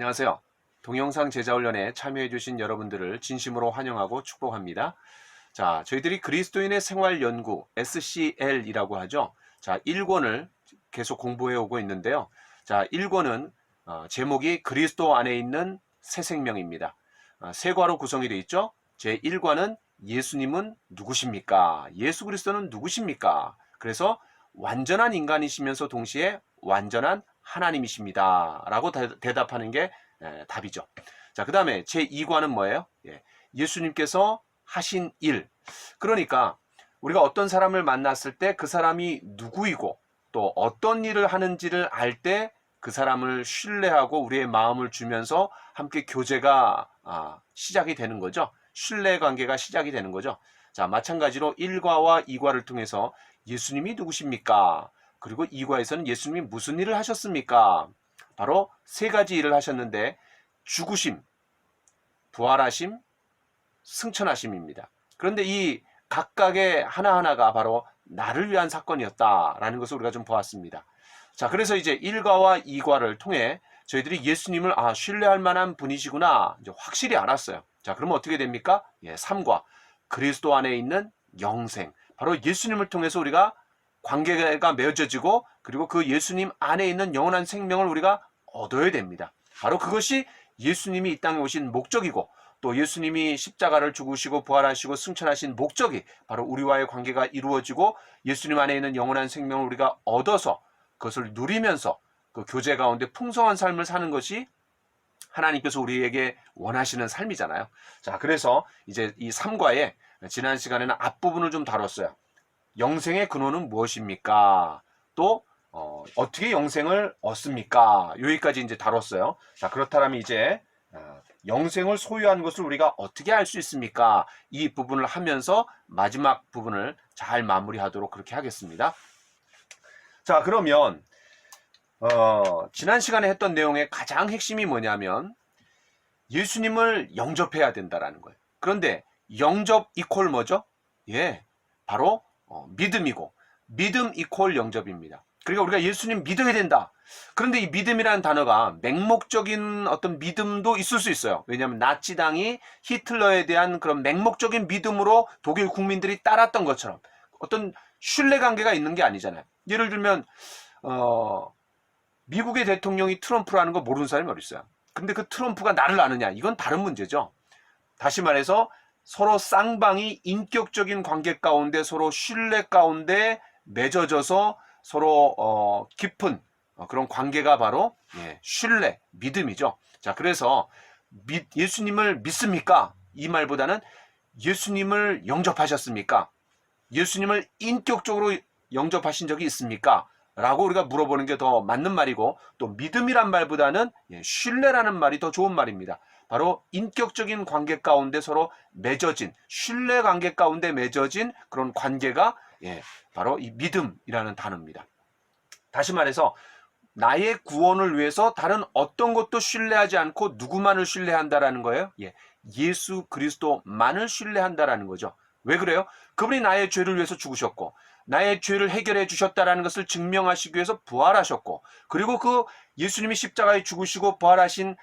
안녕하세요. 동영상 제자훈련에 참여해주신 여러분들을 진심으로 환영하고 축복합니다. 자, 저희들이 그리스도인의 생활연구 SCL이라고 하죠. 자, 1권을 계속 공부해 오고 있는데요. 자, 1권은 제목이 그리스도 안에 있는 새 생명입니다. 세 과로 구성이 되어 있죠. 제 1과는 예수님은 누구십니까? 예수 그리스도는 누구십니까? 그래서 완전한 인간이시면서 동시에 완전한 하나님이십니다. 라고 대답하는 게 답이죠. 자, 그 다음에 제2과는 뭐예요? 예수님께서 하신 일. 그러니까 우리가 어떤 사람을 만났을 때 그 사람이 누구이고 또 어떤 일을 하는지를 알 때 그 사람을 신뢰하고 우리의 마음을 주면서 함께 교제가 시작이 되는 거죠. 신뢰 관계가 시작이 되는 거죠. 자, 마찬가지로 1과와 2과를 통해서 예수님이 누구십니까? 그리고 2과에서는 예수님이 무슨 일을 하셨습니까? 바로 세 가지 일을 하셨는데 죽으심, 부활하심, 승천하심입니다. 그런데 이 각각의 하나하나가 바로 나를 위한 사건이었다라는 것을 우리가 좀 보았습니다. 자, 그래서 이제 1과와 2과를 통해 저희들이 예수님을 신뢰할 만한 분이시구나 이제 확실히 알았어요. 자, 그러면 어떻게 됩니까? 3과 그리스도 안에 있는 영생. 바로 예수님을 통해서 우리가 관계가 맺어지고 그리고 그 예수님 안에 있는 영원한 생명을 우리가 얻어야 됩니다. 바로 그것이 예수님이 이 땅에 오신 목적이고 또 예수님이 십자가를 죽으시고 부활하시고 승천하신 목적이 바로 우리와의 관계가 이루어지고 예수님 안에 있는 영원한 생명을 우리가 얻어서 그것을 누리면서 그 교제 가운데 풍성한 삶을 사는 것이 하나님께서 우리에게 원하시는 삶이잖아요. 자, 그래서 이제 이 3과에 지난 시간에는 앞부분을 좀 다뤘어요. 영생의 근원은 무엇입니까? 또 어떻게 영생을 얻습니까? 여기까지 이제 다뤘어요. 자, 그렇다면 이제 영생을 소유한 것을 우리가 어떻게 알 수 있습니까? 이 부분을 하면서 마지막 부분을 잘 마무리하도록 그렇게 하겠습니다. 자, 그러면 지난 시간에 했던 내용의 가장 핵심이 뭐냐면 예수님을 영접해야 된다라는 거예요. 그런데 영접 이퀄 뭐죠? 바로 믿음이고 믿음 이퀄 영접입니다. 그러니까 우리가 예수님 믿어야 된다. 그런데 이 믿음이라는 단어가 맹목적인 어떤 믿음도 있을 수 있어요. 왜냐하면 나치당이 히틀러에 대한 그런 맹목적인 믿음으로 독일 국민들이 따랐던 것처럼 어떤 신뢰관계가 있는 게 아니잖아요. 예를 들면 미국의 대통령이 트럼프라는 거 모르는 사람이 어디 있어요. 근데 그 트럼프가 나를 아느냐? 이건 다른 문제죠. 다시 말해서 서로 쌍방이 인격적인 관계 가운데 서로 신뢰 가운데 맺어져서 서로 깊은 그런 관계가 바로 신뢰, 믿음이죠. 자, 그래서 예수님을 믿습니까? 이 말보다는 예수님을 영접하셨습니까? 예수님을 인격적으로 영접하신 적이 있습니까? 라고 우리가 물어보는 게 더 맞는 말이고 또 믿음이란 말보다는 신뢰라는 말이 더 좋은 말입니다. 바로 인격적인 관계 가운데 서로 맺어진 신뢰 관계 가운데 맺어진 그런 관계가 바로 이 믿음이라는 단어입니다. 다시 말해서 나의 구원을 위해서 다른 어떤 것도 신뢰하지 않고 누구만을 신뢰한다라는 거예요. 예수 그리스도만을 신뢰한다라는 거죠. 왜 그래요? 그분이 나의 죄를 위해서 죽으셨고 나의 죄를 해결해 주셨다라는 것을 증명하시기 위해서 부활하셨고 그리고 그 예수님이 십자가에 죽으시고 부활하신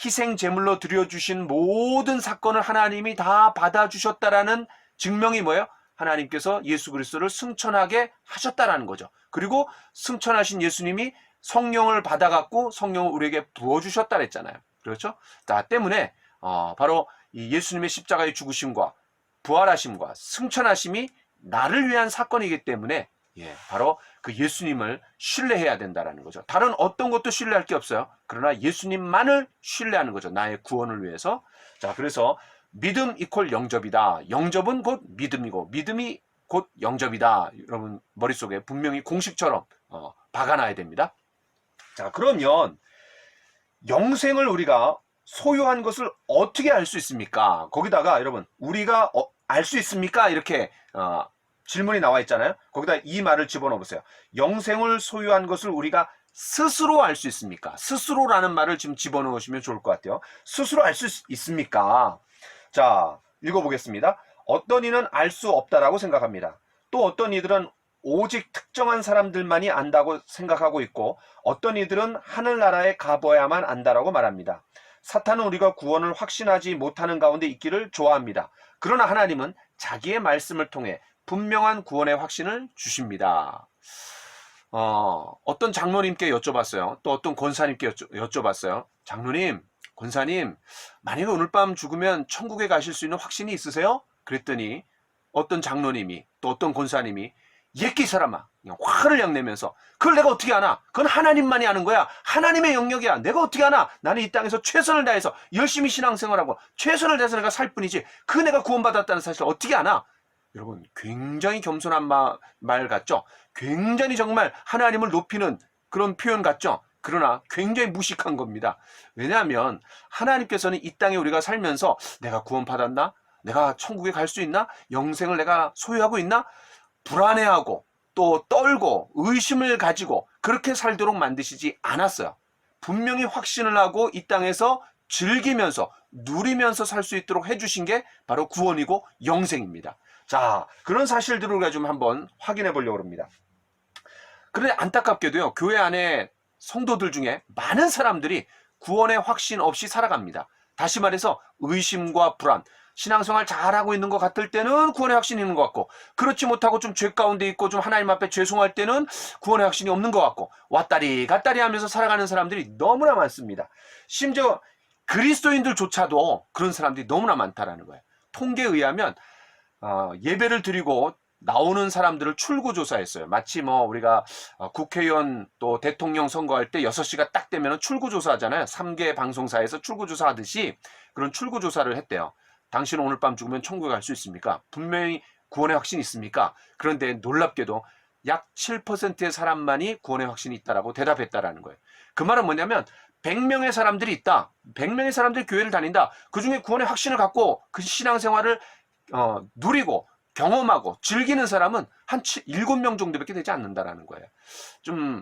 희생 제물로 드려주신 모든 사건을 하나님이 다 받아주셨다라는 증명이 뭐예요? 하나님께서 예수 그리스도를 승천하게 하셨다라는 거죠. 그리고 승천하신 예수님이 성령을 받아갖고 성령을 우리에게 부어주셨다 그랬잖아요. 그렇죠? 자, 때문에 바로 이 예수님의 십자가의 죽으심과 부활하심과 승천하심이 나를 위한 사건이기 때문에 바로 그 예수님을 신뢰해야 된다는 거죠. 다른 어떤 것도 신뢰할 게 없어요. 그러나 예수님만을 신뢰하는 거죠. 나의 구원을 위해서. 자, 그래서 믿음 이퀄 영접이다. 영접은 곧 믿음이고 믿음이 곧 영접이다. 여러분 머릿속에 분명히 공식처럼 박아놔야 됩니다. 자, 그러면 영생을 우리가 소유한 것을 어떻게 알 수 있습니까? 거기다가 여러분 우리가 알 수 있습니까? 이렇게 질문이 나와 있잖아요. 거기다 이 말을 집어넣어 보세요. 영생을 소유한 것을 우리가 스스로 알 수 있습니까? 스스로라는 말을 지금 집어넣으시면 좋을 것 같아요. 스스로 알 수 있습니까? 자, 읽어보겠습니다. 어떤 이는 알 수 없다라고 생각합니다. 또 어떤 이들은 오직 특정한 사람들만이 안다고 생각하고 있고 어떤 이들은 하늘나라에 가보야만 안다라고 말합니다. 사탄은 우리가 구원을 확신하지 못하는 가운데 있기를 좋아합니다. 그러나 하나님은 자기의 말씀을 통해 분명한 구원의 확신을 주십니다. 어떤 장로님께 여쭤봤어요. 또 어떤 권사님께 여쭤봤어요. 장로님, 권사님, 만약에 오늘 밤 죽으면 천국에 가실 수 있는 확신이 있으세요? 그랬더니 어떤 장로님이 또 어떤 권사님이 예끼 사람아, 그냥 화를 약 내면서 그걸 내가 어떻게 아나? 그건 하나님만이 아는 거야. 하나님의 영역이야. 내가 어떻게 아나? 나는 이 땅에서 최선을 다해서 열심히 신앙생활하고 최선을 다해서 내가 살 뿐이지 그 내가 구원받았다는 사실을 어떻게 아나? 여러분, 굉장히 겸손한 말 같죠? 굉장히 정말 하나님을 높이는 그런 표현 같죠? 그러나 굉장히 무식한 겁니다. 왜냐하면 하나님께서는 이 땅에 우리가 살면서 내가 구원받았나? 내가 천국에 갈 수 있나? 영생을 내가 소유하고 있나? 불안해하고 또 떨고 의심을 가지고 그렇게 살도록 만드시지 않았어요. 분명히 확신을 하고 이 땅에서 즐기면서 누리면서 살 수 있도록 해주신 게 바로 구원이고 영생입니다. 자, 그런 사실들을 우리가 좀 한번 확인해 보려고 합니다. 그런데 안타깝게도요, 교회 안에 성도들 중에 많은 사람들이 구원의 확신 없이 살아갑니다. 다시 말해서 의심과 불안, 신앙생활 잘하고 있는 것 같을 때는 구원의 확신이 있는 것 같고 그렇지 못하고 좀 죄 가운데 있고 좀 하나님 앞에 죄송할 때는 구원의 확신이 없는 것 같고 왔다리 갔다리 하면서 살아가는 사람들이 너무나 많습니다. 심지어 그리스도인들조차도 그런 사람들이 너무나 많다라는 거예요. 통계에 의하면 예배를 드리고 나오는 사람들을 출구조사했어요. 마치 우리가 국회의원 또 대통령 선거할 때 6시가 딱 되면 출구조사하잖아요. 3개 방송사에서 출구조사하듯이 그런 출구조사를 했대요. 당신은 오늘 밤 죽으면 천국에 갈 수 있습니까? 분명히 구원의 확신이 있습니까? 그런데 놀랍게도 약 7%의 사람만이 구원의 확신이 있다라고 대답했다라는 거예요. 그 말은 뭐냐면 100명의 사람들이 있다. 100명의 사람들이 교회를 다닌다. 그중에 구원의 확신을 갖고 그 신앙생활을 누리고 경험하고 즐기는 사람은 한 7명 정도밖에 되지 않는다라는 거예요. 좀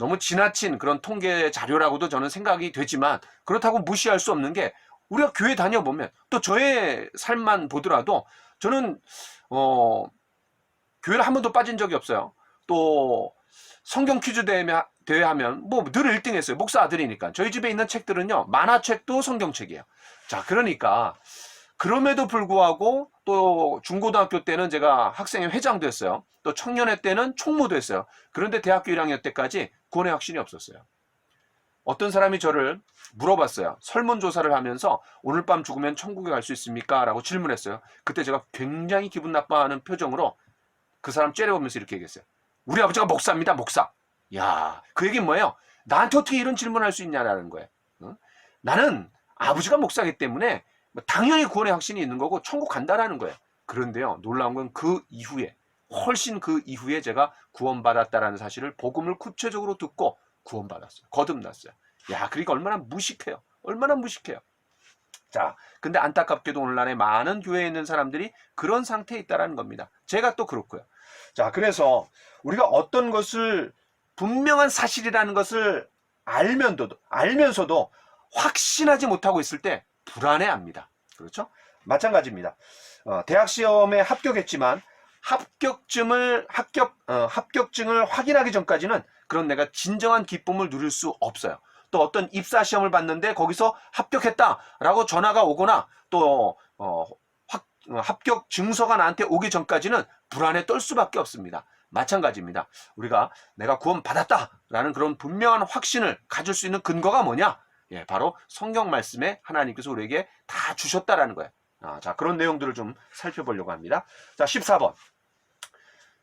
너무 지나친 그런 통계 자료라고도 저는 생각이 되지만 그렇다고 무시할 수 없는 게 우리가 교회 다녀보면 또 저의 삶만 보더라도 저는 교회를 한 번도 빠진 적이 없어요. 또 성경 퀴즈 대회 하면 늘 1등 했어요. 목사 아들이니까. 저희 집에 있는 책들은요, 만화책도 성경책이에요. 자, 그러니까 그럼에도 불구하고 또 중고등학교 때는 제가 학생회 회장도 했어요. 또 청년회 때는 총무도 했어요. 그런데 대학교 1학년 때까지 구원의 확신이 없었어요. 어떤 사람이 저를 물어봤어요. 설문조사를 하면서 오늘 밤 죽으면 천국에 갈 수 있습니까? 라고 질문했어요. 그때 제가 굉장히 기분 나빠하는 표정으로 그 사람 째려보면서 이렇게 얘기했어요. 우리 아버지가 목사입니다. 목사. 야, 그 얘기는 뭐예요? 나한테 어떻게 이런 질문을 할 수 있냐라는 거예요. 나는 아버지가 목사이기 때문에 당연히 구원의 확신이 있는 거고 천국 간다라는 거예요. 그런데요, 놀라운 건 그 이후에 훨씬 그 이후에 제가 구원받았다라는 사실을 복음을 구체적으로 듣고 구원받았어요. 거듭났어요. 야, 그러니까 얼마나 무식해요. 얼마나 무식해요. 자, 근데 안타깝게도 오늘날에 많은 교회에 있는 사람들이 그런 상태에 있다는 겁니다. 제가 또 그렇고요. 자, 그래서 우리가 어떤 것을 분명한 사실이라는 것을 알면서도 확신하지 못하고 있을 때 불안해합니다. 그렇죠? 마찬가지입니다. 대학 시험에 합격했지만 합격증을 확인하기 전까지는 그런 내가 진정한 기쁨을 누릴 수 없어요. 또 어떤 입사 시험을 봤는데 거기서 합격했다라고 전화가 오거나 또 합격 증서가 나한테 오기 전까지는 불안에 떨 수밖에 없습니다. 마찬가지입니다. 우리가 내가 구원 받았다라는 그런 분명한 확신을 가질 수 있는 근거가 뭐냐? 예, 바로 성경 말씀에 하나님께서 우리에게 다 주셨다라는 거예요. 자, 그런 내용들을 좀 살펴보려고 합니다. 자, 14번.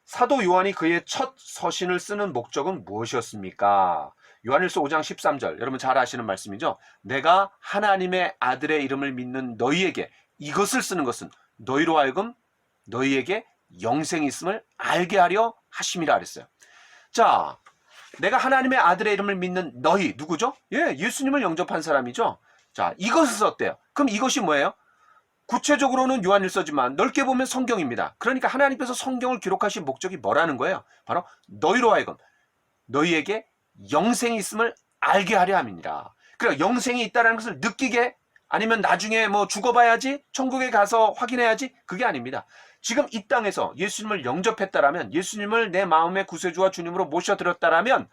사도 요한이 그의 첫 서신을 쓰는 목적은 무엇이었습니까? 요한일서 5장 13절. 여러분 잘 아시는 말씀이죠? 내가 하나님의 아들의 이름을 믿는 너희에게 이것을 쓰는 것은 너희로 하여금 너희에게 영생이 있음을 알게 하려 하심이라 그랬어요. 자, 내가 하나님의 아들의 이름을 믿는 너희 누구죠? 예, 예수님을 영접한 사람이죠. 자, 이것을 썼대요. 그럼 이것이 뭐예요? 구체적으로는 요한일서지만 넓게 보면 성경입니다. 그러니까 하나님께서 성경을 기록하신 목적이 뭐라는 거예요? 바로 너희로 하여금 너희에게 영생이 있음을 알게 하려 함이니라. 그러니까 영생이 있다는 것을 느끼게 아니면 나중에 뭐 죽어봐야지, 천국에 가서 확인해야지, 그게 아닙니다. 지금 이 땅에서 예수님을 영접했다라면, 예수님을 내 마음의 구세주와 주님으로 모셔드렸다라면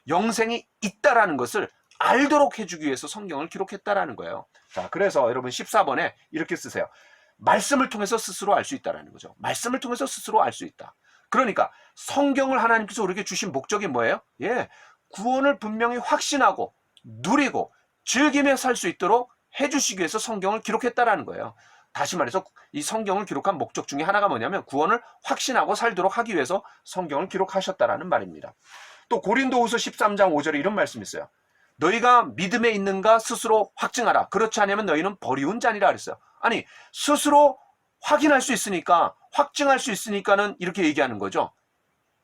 영생이 있다라는 것을 알도록 해주기 위해서 성경을 기록했다라는 거예요. 자, 그래서 여러분 14번에 이렇게 쓰세요. 말씀을 통해서 스스로 알 수 있다라는 거죠. 말씀을 통해서 스스로 알 수 있다. 그러니까 성경을 하나님께서 우리에게 주신 목적이 뭐예요? 예, 구원을 분명히 확신하고 누리고 즐기며 살 수 있도록 해주시기 위해서 성경을 기록했다라는 거예요. 다시 말해서 이 성경을 기록한 목적 중에 하나가 뭐냐면 구원을 확신하고 살도록 하기 위해서 성경을 기록하셨다라는 말입니다. 또 고린도후서 13장 5절에 이런 말씀이 있어요. 너희가 믿음에 있는가 스스로 확증하라. 그렇지 않으면 너희는 버리운 자니라 그랬어요. 아니, 스스로 확인할 수 있으니까, 확증할 수 있으니까는 이렇게 얘기하는 거죠.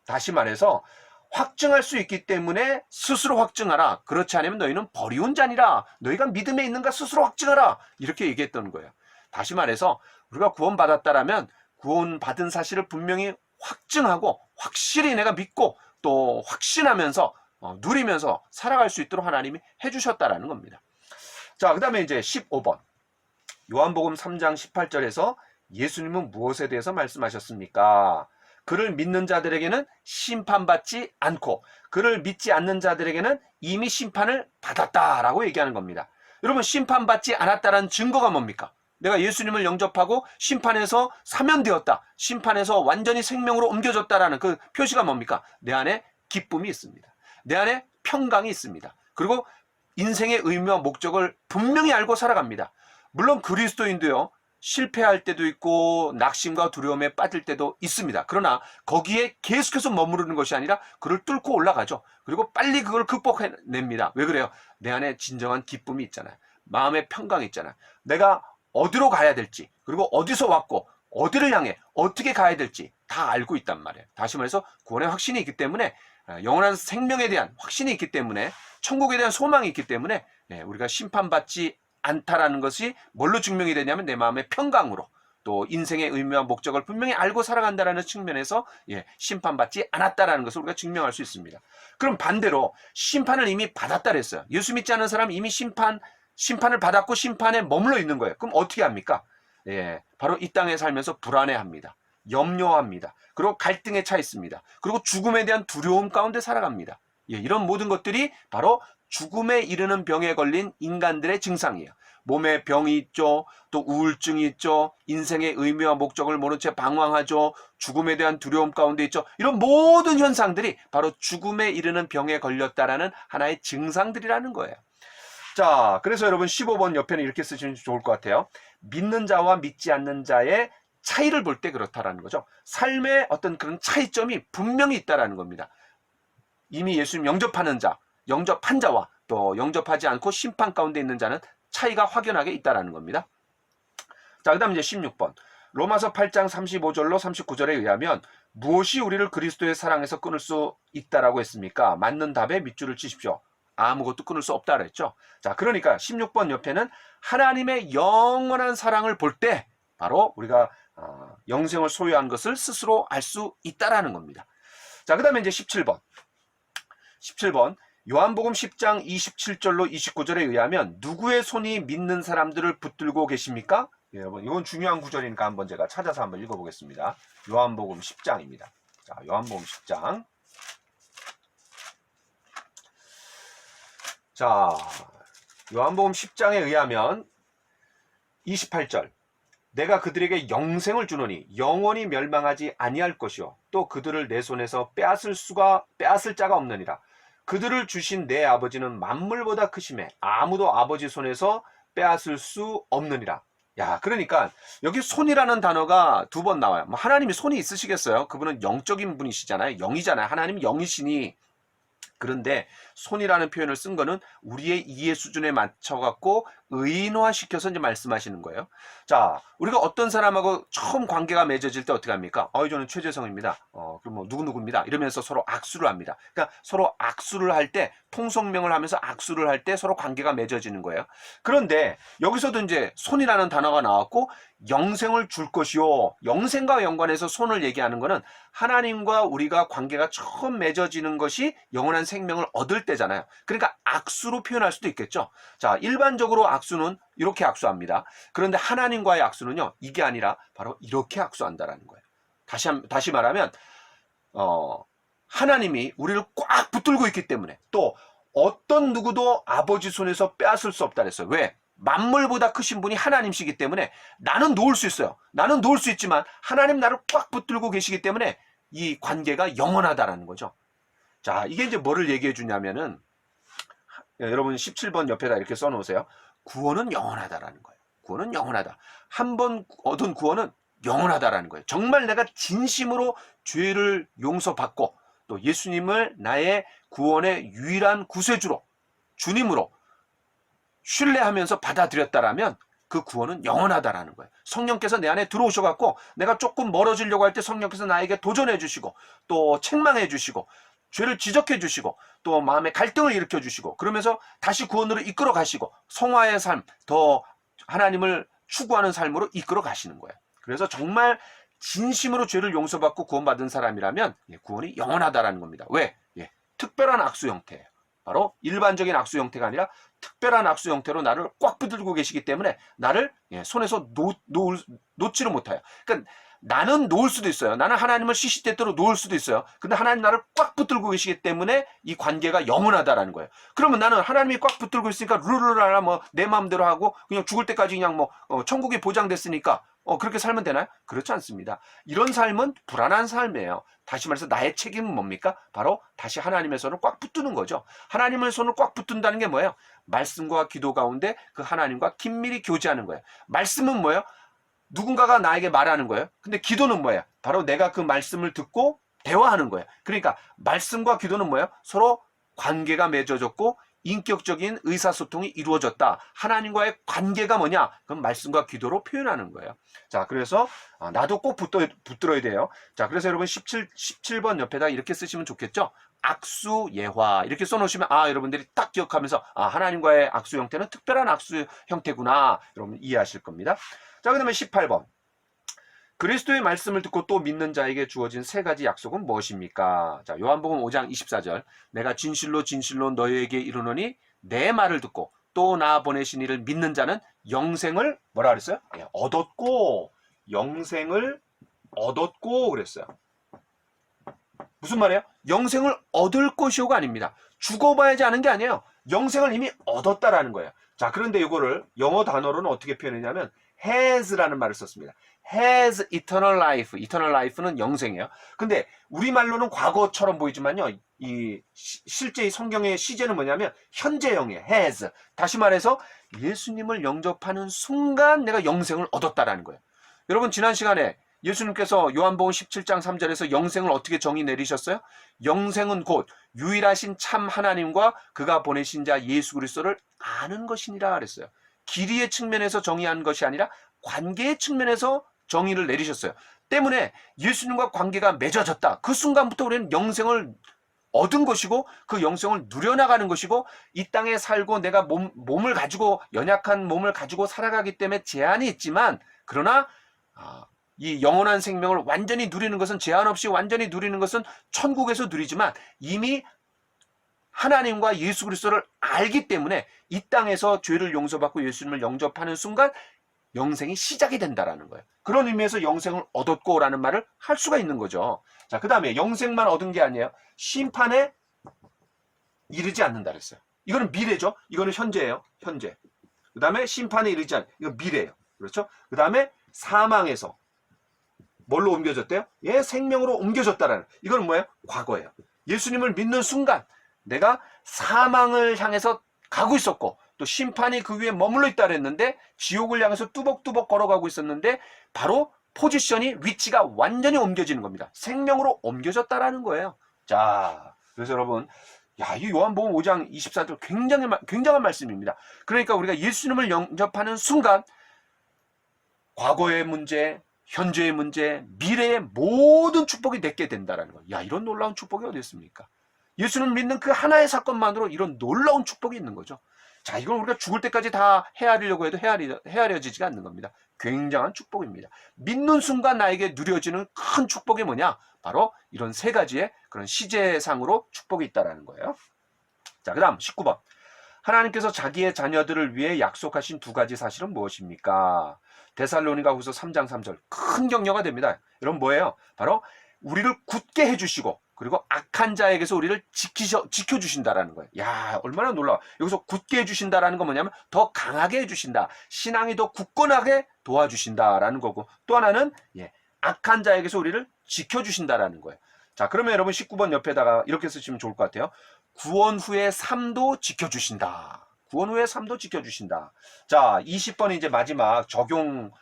다시 말해서 확증할 수 있기 때문에 스스로 확증하라. 그렇지 않으면 너희는 버리운 자니라. 너희가 믿음에 있는가 스스로 확증하라. 이렇게 얘기했던 거예요. 다시 말해서 우리가 구원받았다라면 구원받은 사실을 분명히 확증하고 확실히 내가 믿고 또 확신하면서 누리면서 살아갈 수 있도록 하나님이 해주셨다라는 겁니다. 자, 그 다음에 이제 15번. 요한복음 3장 18절에서 예수님은 무엇에 대해서 말씀하셨습니까? 그를 믿는 자들에게는 심판받지 않고 그를 믿지 않는 자들에게는 이미 심판을 받았다라고 얘기하는 겁니다. 여러분, 심판받지 않았다라는 증거가 뭡니까? 내가 예수님을 영접하고 심판에서 사면되었다. 심판에서 완전히 생명으로 옮겨졌다라는 그 표시가 뭡니까? 내 안에 기쁨이 있습니다. 내 안에 평강이 있습니다. 그리고 인생의 의미와 목적을 분명히 알고 살아갑니다. 물론 그리스도인도요, 실패할 때도 있고 낙심과 두려움에 빠질 때도 있습니다. 그러나 거기에 계속해서 머무르는 것이 아니라 그를 뚫고 올라가죠. 그리고 빨리 그걸 극복해냅니다. 왜 그래요? 내 안에 진정한 기쁨이 있잖아요. 마음의 평강이 있잖아요. 내가 어디로 가야 될지, 그리고 어디서 왔고 어디를 향해 어떻게 가야 될지 다 알고 있단 말이에요. 다시 말해서 구원의 확신이 있기 때문에, 영원한 생명에 대한 확신이 있기 때문에, 천국에 대한 소망이 있기 때문에 우리가 심판받지 않다라는 것이 뭘로 증명이 되냐면 내 마음의 평강으로, 또 인생의 의미와 목적을 분명히 알고 살아간다라는 측면에서 심판받지 않았다라는 것을 우리가 증명할 수 있습니다. 그럼 반대로 심판을 이미 받았다 그랬어요. 예수 믿지 않는 사람은 이미 심판을 받았고 심판에 머물러 있는 거예요. 그럼 어떻게 합니까? 바로 이 땅에 살면서 불안해합니다. 염려합니다. 그리고 갈등에 차 있습니다. 그리고 죽음에 대한 두려움 가운데 살아갑니다. 이런 모든 것들이 바로 죽음에 이르는 병에 걸린 인간들의 증상이에요. 몸에 병이 있죠. 또 우울증이 있죠. 인생의 의미와 목적을 모른 채 방황하죠. 죽음에 대한 두려움 가운데 있죠. 이런 모든 현상들이 바로 죽음에 이르는 병에 걸렸다라는 하나의 증상들이라는 거예요. 자, 그래서 여러분 15번 옆에는 이렇게 쓰시면 좋을 것 같아요. 믿는 자와 믿지 않는 자의 차이를 볼 때 그렇다라는 거죠. 삶의 어떤 그런 차이점이 분명히 있다라는 겁니다. 이미 예수님 영접하는 자, 영접한 자와 또 영접하지 않고 심판 가운데 있는 자는 차이가 확연하게 있다라는 겁니다. 자, 그 다음 이제 16번. 로마서 8장 35절로 39절에 의하면 무엇이 우리를 그리스도의 사랑에서 끊을 수 있다라고 했습니까? 맞는 답에 밑줄을 치십시오. 아무것도 끊을 수 없다 그랬죠. 자, 그러니까 16번 옆에는 하나님의 영원한 사랑을 볼 때 바로 우리가 영생을 소유한 것을 스스로 알 수 있다라는 겁니다. 자, 그 다음에 이제 17번. 요한복음 10장 27절로 29절에 의하면 누구의 손이 믿는 사람들을 붙들고 계십니까? 여러분, 이건 중요한 구절이니까 한번 제가 찾아서 한번 읽어보겠습니다. 요한복음 10장입니다. 자, 요한복음 10장. 자, 요한복음 10장에 의하면 28절. 내가 그들에게 영생을 주노니 영원히 멸망하지 아니할 것이요 또 그들을 내 손에서 빼앗을 자가 없느니라. 그들을 주신 내 아버지는 만물보다 크심에 아무도 아버지 손에서 빼앗을 수 없느니라. 야, 그러니까 여기 손이라는 단어가 두 번 나와요. 뭐 하나님이 손이 있으시겠어요? 그분은 영적인 분이시잖아요. 영이잖아요. 하나님이 영이시니. 그런데 손이라는 표현을 쓴 거는 우리의 이해 수준에 맞춰갖고 의인화시켜서 이제 말씀하시는 거예요. 자, 우리가 어떤 사람하고 처음 관계가 맺어질 때 어떻게 합니까? 저는 최재성입니다. 그럼 뭐 누구누구입니다. 이러면서 서로 악수를 합니다. 그러니까 서로 악수를 할 때, 통성명을 하면서 악수를 할 때 서로 관계가 맺어지는 거예요. 그런데 여기서도 이제 손이라는 단어가 나왔고 영생을 줄 것이요. 영생과 연관해서 손을 얘기하는 거는 하나님과 우리가 관계가 처음 맺어지는 것이 영원한 생명을 얻을 때잖아요. 그러니까 악수로 표현할 수도 있겠죠. 자, 일반적으로 악수는 이렇게 악수합니다. 그런데 하나님과의 악수는요, 이게 아니라 바로 이렇게 악수한다라는 거예요. 다시 말하면 하나님이 우리를 꽉 붙들고 있기 때문에, 또 어떤 누구도 아버지 손에서 빼앗을 수 없다 그랬어요. 왜? 만물보다 크신 분이 하나님이시기 때문에 나는 놓을 수 있어요. 나는 놓을 수 있지만 하나님 나를 꽉 붙들고 계시기 때문에 이 관계가 영원하다라는 거죠. 자, 이게 이제 뭐를 얘기해 주냐면은, 여러분 17번 옆에다 이렇게 써놓으세요. 구원은 영원하다라는 거예요. 구원은 영원하다. 한 번 얻은 구원은 영원하다라는 거예요. 정말 내가 진심으로 죄를 용서받고 또 예수님을 나의 구원의 유일한 구세주로, 주님으로 신뢰하면서 받아들였다라면 그 구원은 영원하다라는 거예요. 성령께서 내 안에 들어오셔갖고 내가 조금 멀어지려고 할 때 성령께서 나에게 도전해 주시고 또 책망해 주시고 죄를 지적해 주시고 또 마음의 갈등을 일으켜 주시고 그러면서 다시 구원으로 이끌어 가시고 성화의 삶, 더 하나님을 추구하는 삶으로 이끌어 가시는 거예요. 그래서 정말 진심으로 죄를 용서받고 구원받은 사람이라면 구원이 영원하다라는 겁니다. 왜? 특별한 악수 형태예요. 바로 일반적인 악수 형태가 아니라 특별한 악수 형태로 나를 꽉 붙들고 계시기 때문에 나를 손에서 놓지를 못해요. 그러니까 나는 놓을 수도 있어요. 나는 하나님을 시시때때로 놓을 수도 있어요. 근데 하나님 나를 꽉 붙들고 계시기 때문에 이 관계가 영원하다라는 거예요. 그러면 나는 하나님이 꽉 붙들고 있으니까 룰루랄라 뭐 내 마음대로 하고 그냥 죽을 때까지 그냥 뭐 천국이 보장됐으니까 그렇게 살면 되나요? 그렇지 않습니다. 이런 삶은 불안한 삶이에요. 다시 말해서 나의 책임은 뭡니까? 바로 다시 하나님의 손을 꽉 붙드는 거죠. 하나님의 손을 꽉 붙든다는 게 뭐예요? 말씀과 기도 가운데 그 하나님과 긴밀히 교제하는 거예요. 말씀은 뭐예요? 누군가가 나에게 말하는 거예요. 근데 기도는 뭐예요? 바로 내가 그 말씀을 듣고 대화하는 거예요. 그러니까 말씀과 기도는 뭐예요? 서로 관계가 맺어졌고 인격적인 의사소통이 이루어졌다. 하나님과의 관계가 뭐냐? 그럼 말씀과 기도로 표현하는 거예요. 자, 그래서 나도 꼭 붙들어야 돼요. 자, 그래서 여러분 17번 옆에다 이렇게 쓰시면 좋겠죠? 악수 예화 이렇게 써놓으시면 여러분들이 딱 기억하면서 하나님과의 악수 형태는 특별한 악수 형태구나. 여러분 이해하실 겁니다. 자, 그 다음에 18번. 그리스도의 말씀을 듣고 또 믿는 자에게 주어진 세 가지 약속은 무엇입니까? 자, 요한복음 5장 24절. 내가 진실로 진실로 너희에게 이르노니 내 말을 듣고 또 나 보내신 이를 믿는 자는 영생을 뭐라 그랬어요? 얻었고 영생을 얻었고 그랬어요. 무슨 말이에요? 영생을 얻을 것이오가 아닙니다. 죽어봐야지 아는 게 아니에요. 영생을 이미 얻었다라는 거예요. 자, 그런데 이거를 영어 단어로는 어떻게 표현했냐면 has라는 말을 썼습니다. has eternal life. eternal life는 영생이에요. 근데 우리말로는 과거처럼 보이지만요. 이 실제 이 성경의 시제는 뭐냐면 현재형이에요. has. 다시 말해서 예수님을 영접하는 순간 내가 영생을 얻었다라는 거예요. 여러분 지난 시간에 예수님께서 요한복음 17장 3절에서 영생을 어떻게 정의 내리셨어요? 영생은 곧 유일하신 참 하나님과 그가 보내신 자 예수 그리스도를 아는 것이니라 그랬어요. 길이의 측면에서 정의한 것이 아니라 관계의 측면에서 정의를 내리셨어요. 때문에 예수님과 관계가 맺어졌다. 그 순간부터 우리는 영생을 얻은 것이고 그 영생을 누려나가는 것이고 이 땅에 살고 내가 몸을 가지고 연약한 몸을 가지고 살아가기 때문에 제한이 있지만 그러나 이 영원한 생명을 완전히 누리는 것은 제한 없이 완전히 누리는 것은 천국에서 누리지만 이미 하나님과 예수 그리스도를 알기 때문에 이 땅에서 죄를 용서받고 예수님을 영접하는 순간 영생이 시작이 된다라는 거예요. 그런 의미에서 영생을 얻었고라는 말을 할 수가 있는 거죠. 자, 그 다음에 영생만 얻은 게 아니에요. 심판에 이르지 않는다 그랬어요. 이거는 미래죠. 이거는 현재예요. 현재. 그 다음에 심판에 이르지 않는, 이거 미래예요. 그렇죠? 그 다음에 사망에서 뭘로 옮겨졌대요? 생명으로 옮겨졌다라는. 이건 뭐예요? 과거예요. 예수님을 믿는 순간 내가 사망을 향해서 가고 있었고 또 심판이 그 위에 머물러 있다 그랬는데 지옥을 향해서 뚜벅뚜벅 걸어가고 있었는데 바로 포지션이 위치가 완전히 옮겨지는 겁니다. 생명으로 옮겨졌다라는 거예요. 자, 그래서 여러분 이 요한복음 5장 24절 굉장한 말씀입니다. 그러니까 우리가 예수님을 영접하는 순간 과거의 문제, 현재의 문제, 미래의 모든 축복이 내게 된다라는 거예요. 이런 놀라운 축복이 어디 있습니까? 예수를 믿는 그 하나의 사건만으로 이런 놀라운 축복이 있는 거죠. 자, 이건 우리가 죽을 때까지 다 헤아리려고 해도 헤아려지지가 않는 겁니다. 굉장한 축복입니다. 믿는 순간 나에게 누려지는 큰 축복이 뭐냐? 바로 이런 세 가지의 그런 시제상으로 축복이 있다라는 거예요. 자, 그 다음 19번. 하나님께서 자기의 자녀들을 위해 약속하신 두 가지 사실은 무엇입니까? 데살로니가후서 3장 3절 큰 격려가 됩니다. 여러분 뭐예요? 바로 우리를 굳게 해주시고 그리고 악한 자에게서 우리를 지켜주신다라는 거예요. 야, 얼마나 놀라워. 여기서 굳게 해주신다라는 건 뭐냐면 더 강하게 해주신다. 신앙이 더 굳건하게 도와주신다라는 거고, 또 하나는 악한 자에게서 우리를 지켜주신다라는 거예요. 자, 그러면 여러분 19번 옆에다가 이렇게 쓰시면 좋을 것 같아요. 구원 후의 삶도 지켜주신다. 구원 후의 삶도 지켜주신다. 자, 20번이 이제 마지막 적용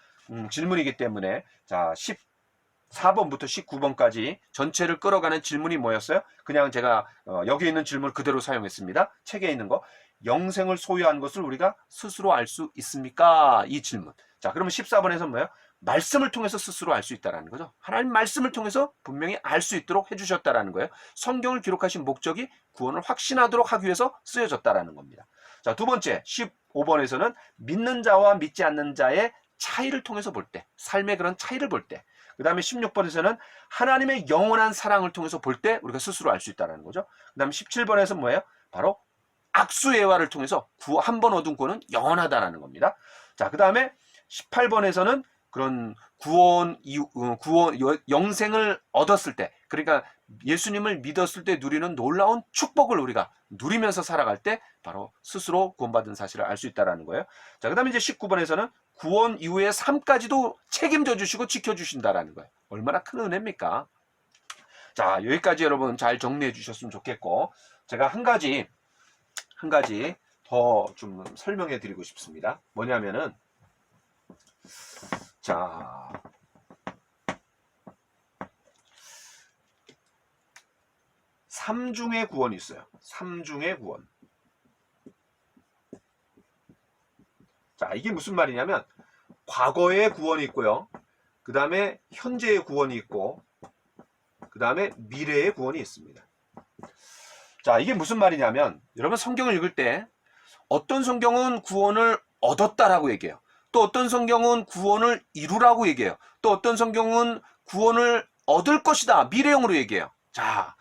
질문이기 때문에, 자, 14번부터 19번까지 전체를 끌어가는 질문이 뭐였어요? 그냥 제가 여기 있는 질문 그대로 사용했습니다. 책에 있는 거. 영생을 소유한 것을 우리가 스스로 알 수 있습니까? 이 질문. 자, 그러면 14번에서 뭐예요? 말씀을 통해서 스스로 알 수 있다는 거죠. 하나님 말씀을 통해서 분명히 알 수 있도록 해주셨다는 거예요. 성경을 기록하신 목적이 구원을 확신하도록 하기 위해서 쓰여졌다는 겁니다. 자, 두 번째 15번에서는 믿는 자와 믿지 않는 자의 차이를 통해서 볼 때, 삶의 그런 차이를 볼 때, 그 다음에 16번에서는 하나님의 영원한 사랑을 통해서 볼 때 우리가 스스로 알 수 있다는 거죠. 그 다음에 17번에서 뭐예요? 바로 악수예화를 통해서 한 번 얻은 구원은 영원하다는 겁니다. 자, 그 다음에 18번에서는 그런 영생을 얻었을 때, 그러니까 예수님을 믿었을 때 누리는 놀라운 축복을 우리가 누리면서 살아갈 때 바로 스스로 구원받은 사실을 알 수 있다는 거예요. 자, 그 다음에 이제 19번에서는 구원 이후의 삶까지도 책임져 주시고 지켜주신다는 거예요. 얼마나 큰 은혜입니까? 자, 여기까지 여러분 잘 정리해 주셨으면 좋겠고, 제가 한 가지 더 좀 설명해 드리고 싶습니다. 뭐냐면은, 자, 삼중의 구원이 있어요. 삼중의 구원. 자, 이게 무슨 말이냐면 과거의 구원이 있고요. 그 다음에 현재의 구원이 있고, 그 다음에 미래의 구원이 있습니다. 자, 이게 무슨 말이냐면 여러분 성경을 읽을 때 어떤 성경은 구원을 얻었다라고 얘기해요. 또 어떤 성경은 구원을 이루라고 얘기해요. 또 어떤 성경은 구원을 얻을 것이다, 미래형으로 얘기해요. 자,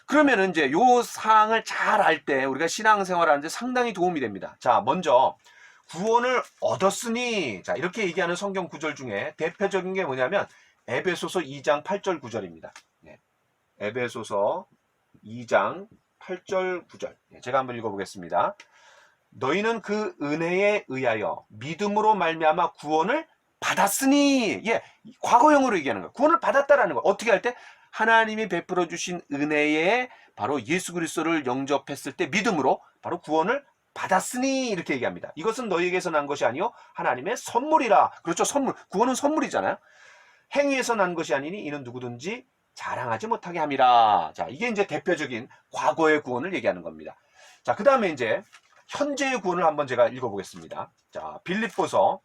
그러면 이제 요 사항을 잘 알 때 우리가 신앙생활 하는데 상당히 도움이 됩니다. 자, 먼저 구원을 얻었으니, 자, 이렇게 얘기하는 성경 구절 중에 대표적인 게 뭐냐면 에베소서 2장 8절 9절입니다. 에베소서 2장 8절 9절. 제가 한번 읽어보겠습니다. 너희는 그 은혜에 의하여 믿음으로 말미암아 구원을 받았으니, 과거형으로 얘기하는 거예요. 구원을 받았다라는 거. 어떻게 할 때? 하나님이 베풀어 주신 은혜에 바로 예수 그리스도를 영접했을 때 믿음으로 바로 구원을 받았으니, 이렇게 얘기합니다. 이것은 너희에게서 난 것이 아니요 하나님의 선물이라. 그렇죠, 선물. 구원은 선물이잖아요. 행위에서 난 것이 아니니 이는 누구든지 자랑하지 못하게 함이라. 자, 이게 이제 대표적인 과거의 구원을 얘기하는 겁니다. 자, 그 다음에 이제 현재의 구원을 한번 제가 읽어보겠습니다. 자, 빌립보서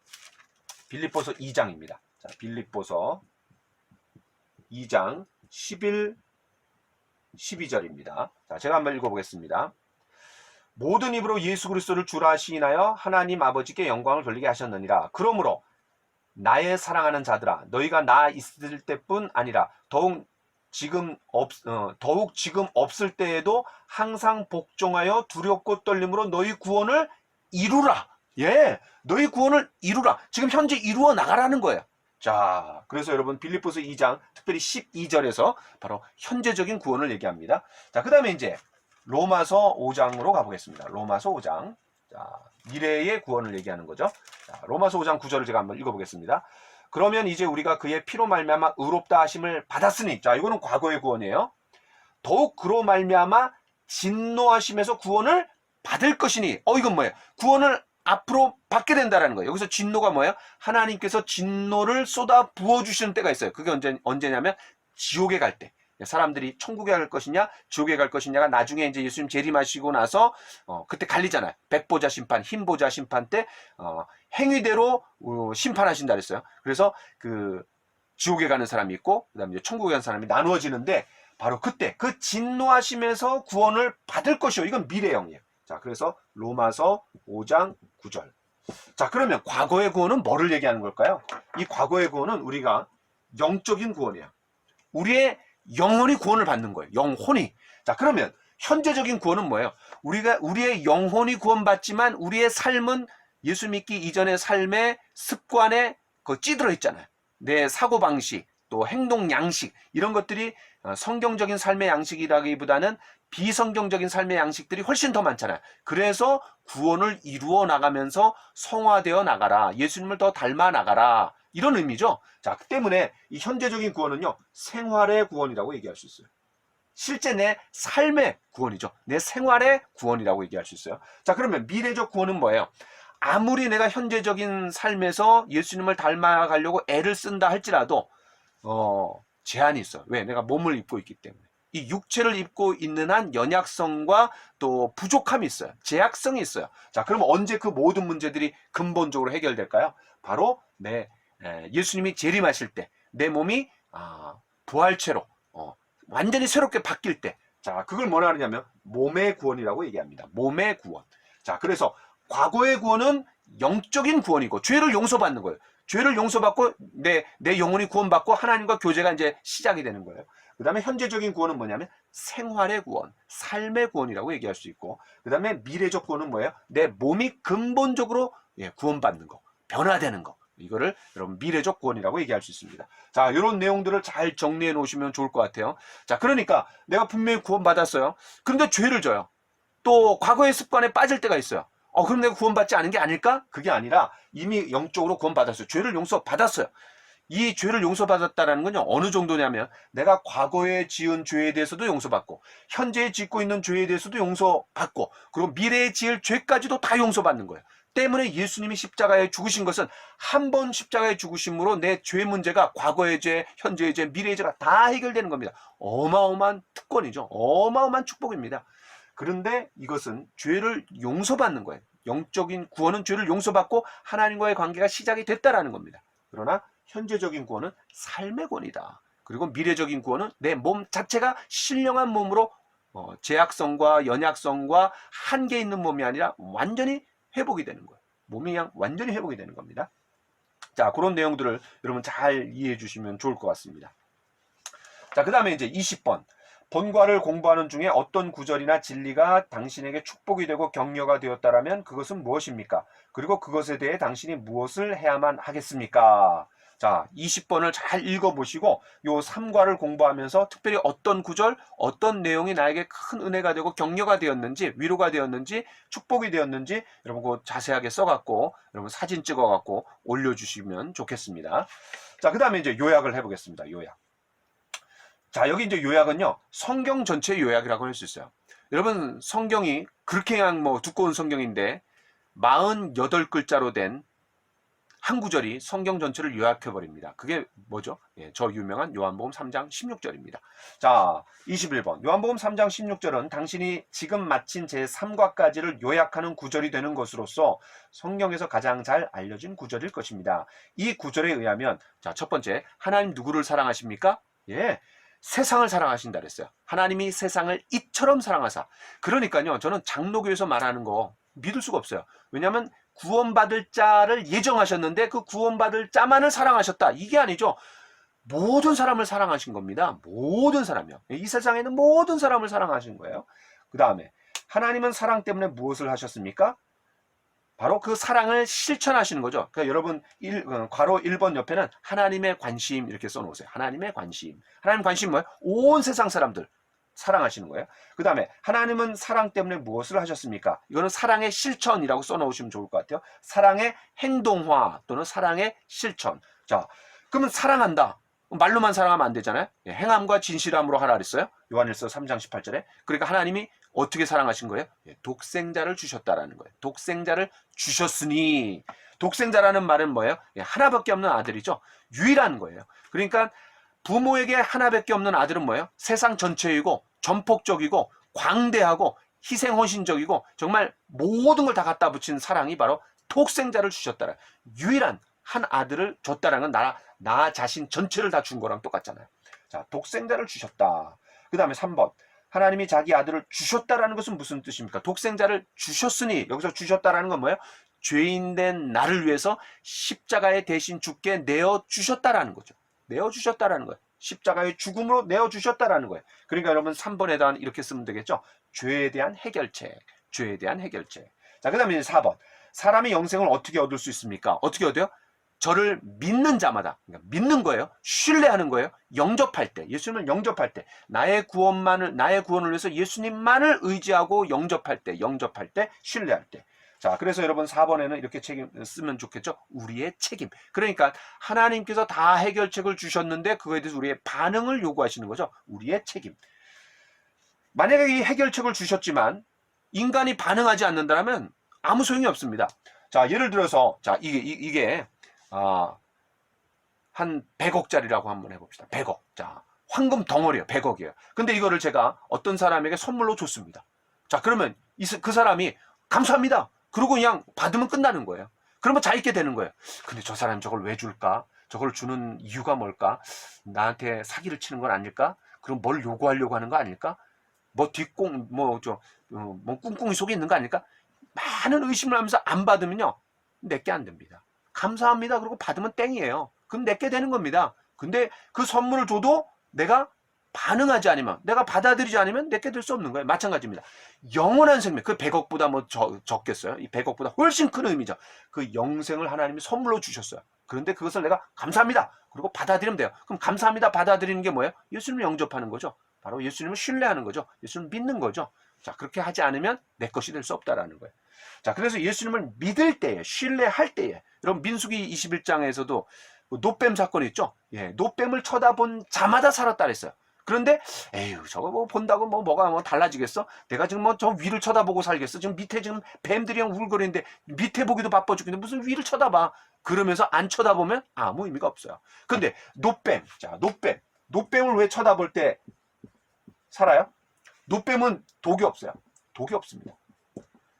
2장입니다. 자, 빌립보서 2장 11, 12절입니다. 자, 제가 한번 읽어보겠습니다. 모든 입으로 예수 그리스도를 주라 시인하여 하나님 아버지께 영광을 돌리게 하셨느니라. 그러므로 나의 사랑하는 자들아, 너희가 나 있을 때뿐 아니라 더욱 지금 없을 때에도 항상 복종하여 두렵고 떨림으로 너희 구원을 이루라. 너희 구원을 이루라. 지금 현재 이루어 나가라는 거예요. 자, 그래서 여러분 빌립보서 2장 특별히 12절에서 바로 현재적인 구원을 얘기합니다. 자, 그 다음에 이제 로마서 5장으로 가보겠습니다. 로마서 5장. 자, 미래의 구원을 얘기하는 거죠. 자, 로마서 5장 9절을 제가 한번 읽어보겠습니다. 그러면 이제 우리가 그의 피로 말미암아 의롭다 하심을 받았으니, 자, 이거는 과거의 구원이에요. 더욱 그로 말미암아 진노하심에서 구원을 받을 것이니, 이건 뭐예요? 구원을 앞으로 받게 된다라는 거예요. 여기서 진노가 뭐예요? 하나님께서 진노를 쏟아 부어주시는 때가 있어요. 그게 언제냐면 지옥에 갈 때. 사람들이 천국에 갈 것이냐 지옥에 갈 것이냐가 나중에 이제 예수님 재림하시고 나서 그때 갈리잖아요. 백보자 심판, 흰보자 심판 때 행위대로 심판하신다 그랬어요. 그래서 그 지옥에 가는 사람이 있고 그다음에 이제 천국에 가는 사람이 나누어지는데, 바로 그때 그 진노하심에서 구원을 받을 것이요. 이건 미래형이에요. 자, 그래서 로마서 5장 9절. 자, 그러면 과거의 구원은 뭐를 얘기하는 걸까요? 이 과거의 구원은 우리가 영적인 구원이에요. 우리의 영혼이 구원을 받는 거예요. 영혼이. 자, 그러면 현재적인 구원은 뭐예요? 우리의 영혼이 구원받지만 우리의 삶은 예수 믿기 이전의 삶의 습관에 찌들어 있잖아요. 내 사고방식, 또 행동 양식, 이런 것들이 성경적인 삶의 양식이라기보다는 비성경적인 삶의 양식들이 훨씬 더 많잖아요. 그래서 구원을 이루어 나가면서 성화되어 나가라, 예수님을 더 닮아 나가라, 이런 의미죠. 자, 그 때문에 이 현재적인 구원은요, 생활의 구원이라고 얘기할 수 있어요. 실제 내 삶의 구원이죠. 내 생활의 구원이라고 얘기할 수 있어요. 자, 그러면 미래적 구원은 뭐예요? 아무리 내가 현재적인 삶에서 예수님을 닮아가려고 애를 쓴다 할지라도 제한이 있어요. 왜? 내가 몸을 입고 있기 때문에. 이 육체를 입고 있는 한 연약성과 또 부족함이 있어요. 제약성이 있어요. 자, 그럼 언제 그 모든 문제들이 근본적으로 해결될까요? 바로 예수님이 재림하실 때 내 몸이 부활체로 완전히 새롭게 바뀔 때, 자, 그걸 뭐라 하느냐면 몸의 구원이라고 얘기합니다. 몸의 구원. 자, 그래서 과거의 구원은 영적인 구원이고 죄를 용서받는 거예요. 죄를 용서받고 내 영혼이 구원받고 하나님과 교제가 이제 시작이 되는 거예요. 그 다음에 현재적인 구원은 뭐냐면 생활의 구원, 삶의 구원이라고 얘기할 수 있고, 그 다음에 미래적 구원은 뭐예요? 내 몸이 근본적으로 구원받는 거, 변화되는 거. 이거를 여러분 미래적 구원이라고 얘기할 수 있습니다. 자, 이런 내용들을 잘 정리해 놓으시면 좋을 것 같아요. 자, 그러니까 내가 분명히 구원받았어요. 그런데 죄를 져요. 또 과거의 습관에 빠질 때가 있어요. 그럼 내가 구원받지 않은 게 아닐까? 그게 아니라 이미 영적으로 구원받았어요. 죄를 용서받았어요. 이 죄를 용서받았다는 건요, 어느 정도냐면 내가 과거에 지은 죄에 대해서도 용서받고 현재에 짓고 있는 죄에 대해서도 용서받고 그리고 미래에 지을 죄까지도 다 용서받는 거예요. 때문에 예수님이 십자가에 죽으신 것은 한 번 십자가에 죽으심으로 내 죄 문제가 과거의 죄, 현재의 죄, 미래의 죄가 다 해결되는 겁니다. 어마어마한 특권이죠. 어마어마한 축복입니다. 그런데 이것은 죄를 용서받는 거예요. 영적인 구원은 죄를 용서받고 하나님과의 관계가 시작이 됐다라는 겁니다. 그러나 현재적인 구원은 삶의 구원이다. 그리고 미래적인 구원은 내 몸 자체가 신령한 몸으로 제약성과 연약성과 한계 있는 몸이 아니라 완전히 회복이 되는 거예요. 몸이 그냥 완전히 회복이 되는 겁니다. 자, 그런 내용들을 여러분 잘 이해해 주시면 좋을 것 같습니다. 자, 그 다음에 이제 20번. 본과를 공부하는 중에 어떤 구절이나 진리가 당신에게 축복이 되고 격려가 되었다라면 그것은 무엇입니까? 그리고 그것에 대해 당신이 무엇을 해야만 하겠습니까? 자, 20번을 잘 읽어보시고 요 3과를 공부하면서 특별히 어떤 구절, 어떤 내용이 나에게 큰 은혜가 되고 격려가 되었는지, 위로가 되었는지, 축복이 되었는지 여러분 그거 자세하게 써갖고 여러분 사진 찍어갖고 올려주시면 좋겠습니다. 자, 그 다음에 이제 요약을 해보겠습니다. 요약. 자, 여기 이제 요약은요, 성경 전체의 요약이라고 할 수 있어요. 여러분, 성경이 그렇게 그냥 두꺼운 성경인데 48글자로 된 한 구절이 성경 전체를 요약해버립니다. 그게 뭐죠? 저 유명한 요한복음 3장 16절입니다. 자, 21번. 요한복음 3장 16절은 당신이 지금 마친 제3과까지를 요약하는 구절이 되는 것으로서 성경에서 가장 잘 알려진 구절일 것입니다. 이 구절에 의하면, 자, 첫 번째, 하나님 누구를 사랑하십니까? 세상을 사랑하신다 그랬어요. 하나님이 세상을 이처럼 사랑하사. 그러니까요, 저는 장로교에서 말하는 거 믿을 수가 없어요. 왜냐하면 구원받을 자를 예정하셨는데 그 구원받을 자만을 사랑하셨다. 이게 아니죠. 모든 사람을 사랑하신 겁니다. 모든 사람이요. 이 세상에는 모든 사람을 사랑하신 거예요. 그 다음에 하나님은 사랑 때문에 무엇을 하셨습니까? 바로 그 사랑을 실천하시는 거죠. 그러니까 여러분 괄호 1번 옆에는 하나님의 관심 이렇게 써놓으세요. 하나님의 관심. 하나님 관심 뭐예요? 온 세상 사람들 사랑하시는 거예요. 그 다음에 하나님은 사랑 때문에 무엇을 하셨습니까? 이거는 사랑의 실천이라고 써놓으시면 좋을 것 같아요. 사랑의 행동화 또는 사랑의 실천. 자, 그러면 사랑한다. 말로만 사랑하면 안 되잖아요. 행함과 진실함으로 하라 그랬어요. 요한일서 3장 18절에. 그러니까 하나님이 어떻게 사랑하신 거예요? 독생자를 주셨다라는 거예요. 독생자를 주셨으니. 독생자라는 말은 뭐예요? 하나밖에 없는 아들이죠. 유일한 거예요. 그러니까 부모에게 하나밖에 없는 아들은 뭐예요? 세상 전체이고 전폭적이고 광대하고 희생헌신적이고 정말 모든 걸 다 갖다 붙인 사랑이 바로 독생자를 주셨다라. 유일한 한 아들을 줬다라는 건 나 자신 전체를 다 준 거랑 똑같잖아요. 자, 독생자를 주셨다. 그 다음에 3번. 하나님이 자기 아들을 주셨다라는 것은 무슨 뜻입니까? 독생자를 주셨으니, 여기서 주셨다라는 건 뭐예요? 죄인된 나를 위해서 십자가에 대신 죽게 내어주셨다라는 거죠. 내어주셨다라는 거예요. 십자가의 죽음으로 내어주셨다라는 거예요. 그러니까 여러분 3번에다 이렇게 쓰면 되겠죠. 죄에 대한 해결책. 죄에 대한 해결책. 자, 그 다음에 이제 4번. 사람이 영생을 어떻게 얻을 수 있습니까? 어떻게 얻어요? 저를 믿는 자마다, 그러니까 믿는 거예요. 신뢰하는 거예요. 영접할 때, 예수님을 영접할 때, 나의 구원을 위해서 예수님만을 의지하고 영접할 때, 신뢰할 때. 자, 그래서 여러분 4번에는 이렇게 책임 쓰면 좋겠죠. 우리의 책임. 그러니까 하나님께서 다 해결책을 주셨는데 그거에 대해서 우리의 반응을 요구하시는 거죠. 우리의 책임. 만약에 이 해결책을 주셨지만 인간이 반응하지 않는다면 아무 소용이 없습니다. 자, 예를 들어서 자, 이게 한 100억짜리라고 한번 해봅시다. 100억. 자, 황금 덩어리예요. 100억이에요. 근데 이거를 제가 어떤 사람에게 선물로 줬습니다. 자, 그러면 그 사람이 감사합니다. 그러고 그냥 받으면 끝나는 거예요. 그러면 자 있게 되는 거예요. 근데 저 사람이 저걸 왜 줄까? 저걸 주는 이유가 뭘까? 나한테 사기를 치는 건 아닐까? 그럼 뭘 요구하려고 하는 거 아닐까? 뭐 꿍꿍이 속에 있는 거 아닐까? 많은 의심을 하면서 안 받으면요, 내게 안 됩니다. 감사합니다. 그리고 받으면 땡이에요. 그럼 내게 되는 겁니다. 근데 그 선물을 줘도 내가 반응하지 않으면, 내가 받아들이지 않으면 내게 될 수 없는 거예요. 마찬가지입니다. 영원한 생명, 그 100억보다 뭐 적겠어요? 이 100억보다 훨씬 큰 의미죠. 그 영생을 하나님이 선물로 주셨어요. 그런데 그것을 내가 감사합니다. 그리고 받아들이면 돼요. 그럼 감사합니다. 받아들이는 게 뭐예요? 예수님을 영접하는 거죠. 바로 예수님을 신뢰하는 거죠. 예수님을 믿는 거죠. 자, 그렇게 하지 않으면 내 것이 될 수 없다라는 거예요. 자, 그래서 예수님을 믿을 때에, 신뢰할 때에, 여러분 민수기 21장에서도 노뱀 사건이 있죠. 예, 노뱀을 쳐다본 자마다 살았다 그랬어요. 그런데 에휴, 저거 뭐 본다고 뭐가 달라지겠어? 내가 지금 뭐 저 위를 쳐다보고 살겠어? 지금 밑에 지금 뱀들이 그냥 울거리는데 밑에 보기도 바빠 죽겠는데 무슨 위를 쳐다봐? 그러면서 안 쳐다보면 아무 의미가 없어요. 근데 노뱀, 자, 노뱀을 왜 쳐다볼 때 살아요? 노뱀은 독이 없어요. 독이 없습니다.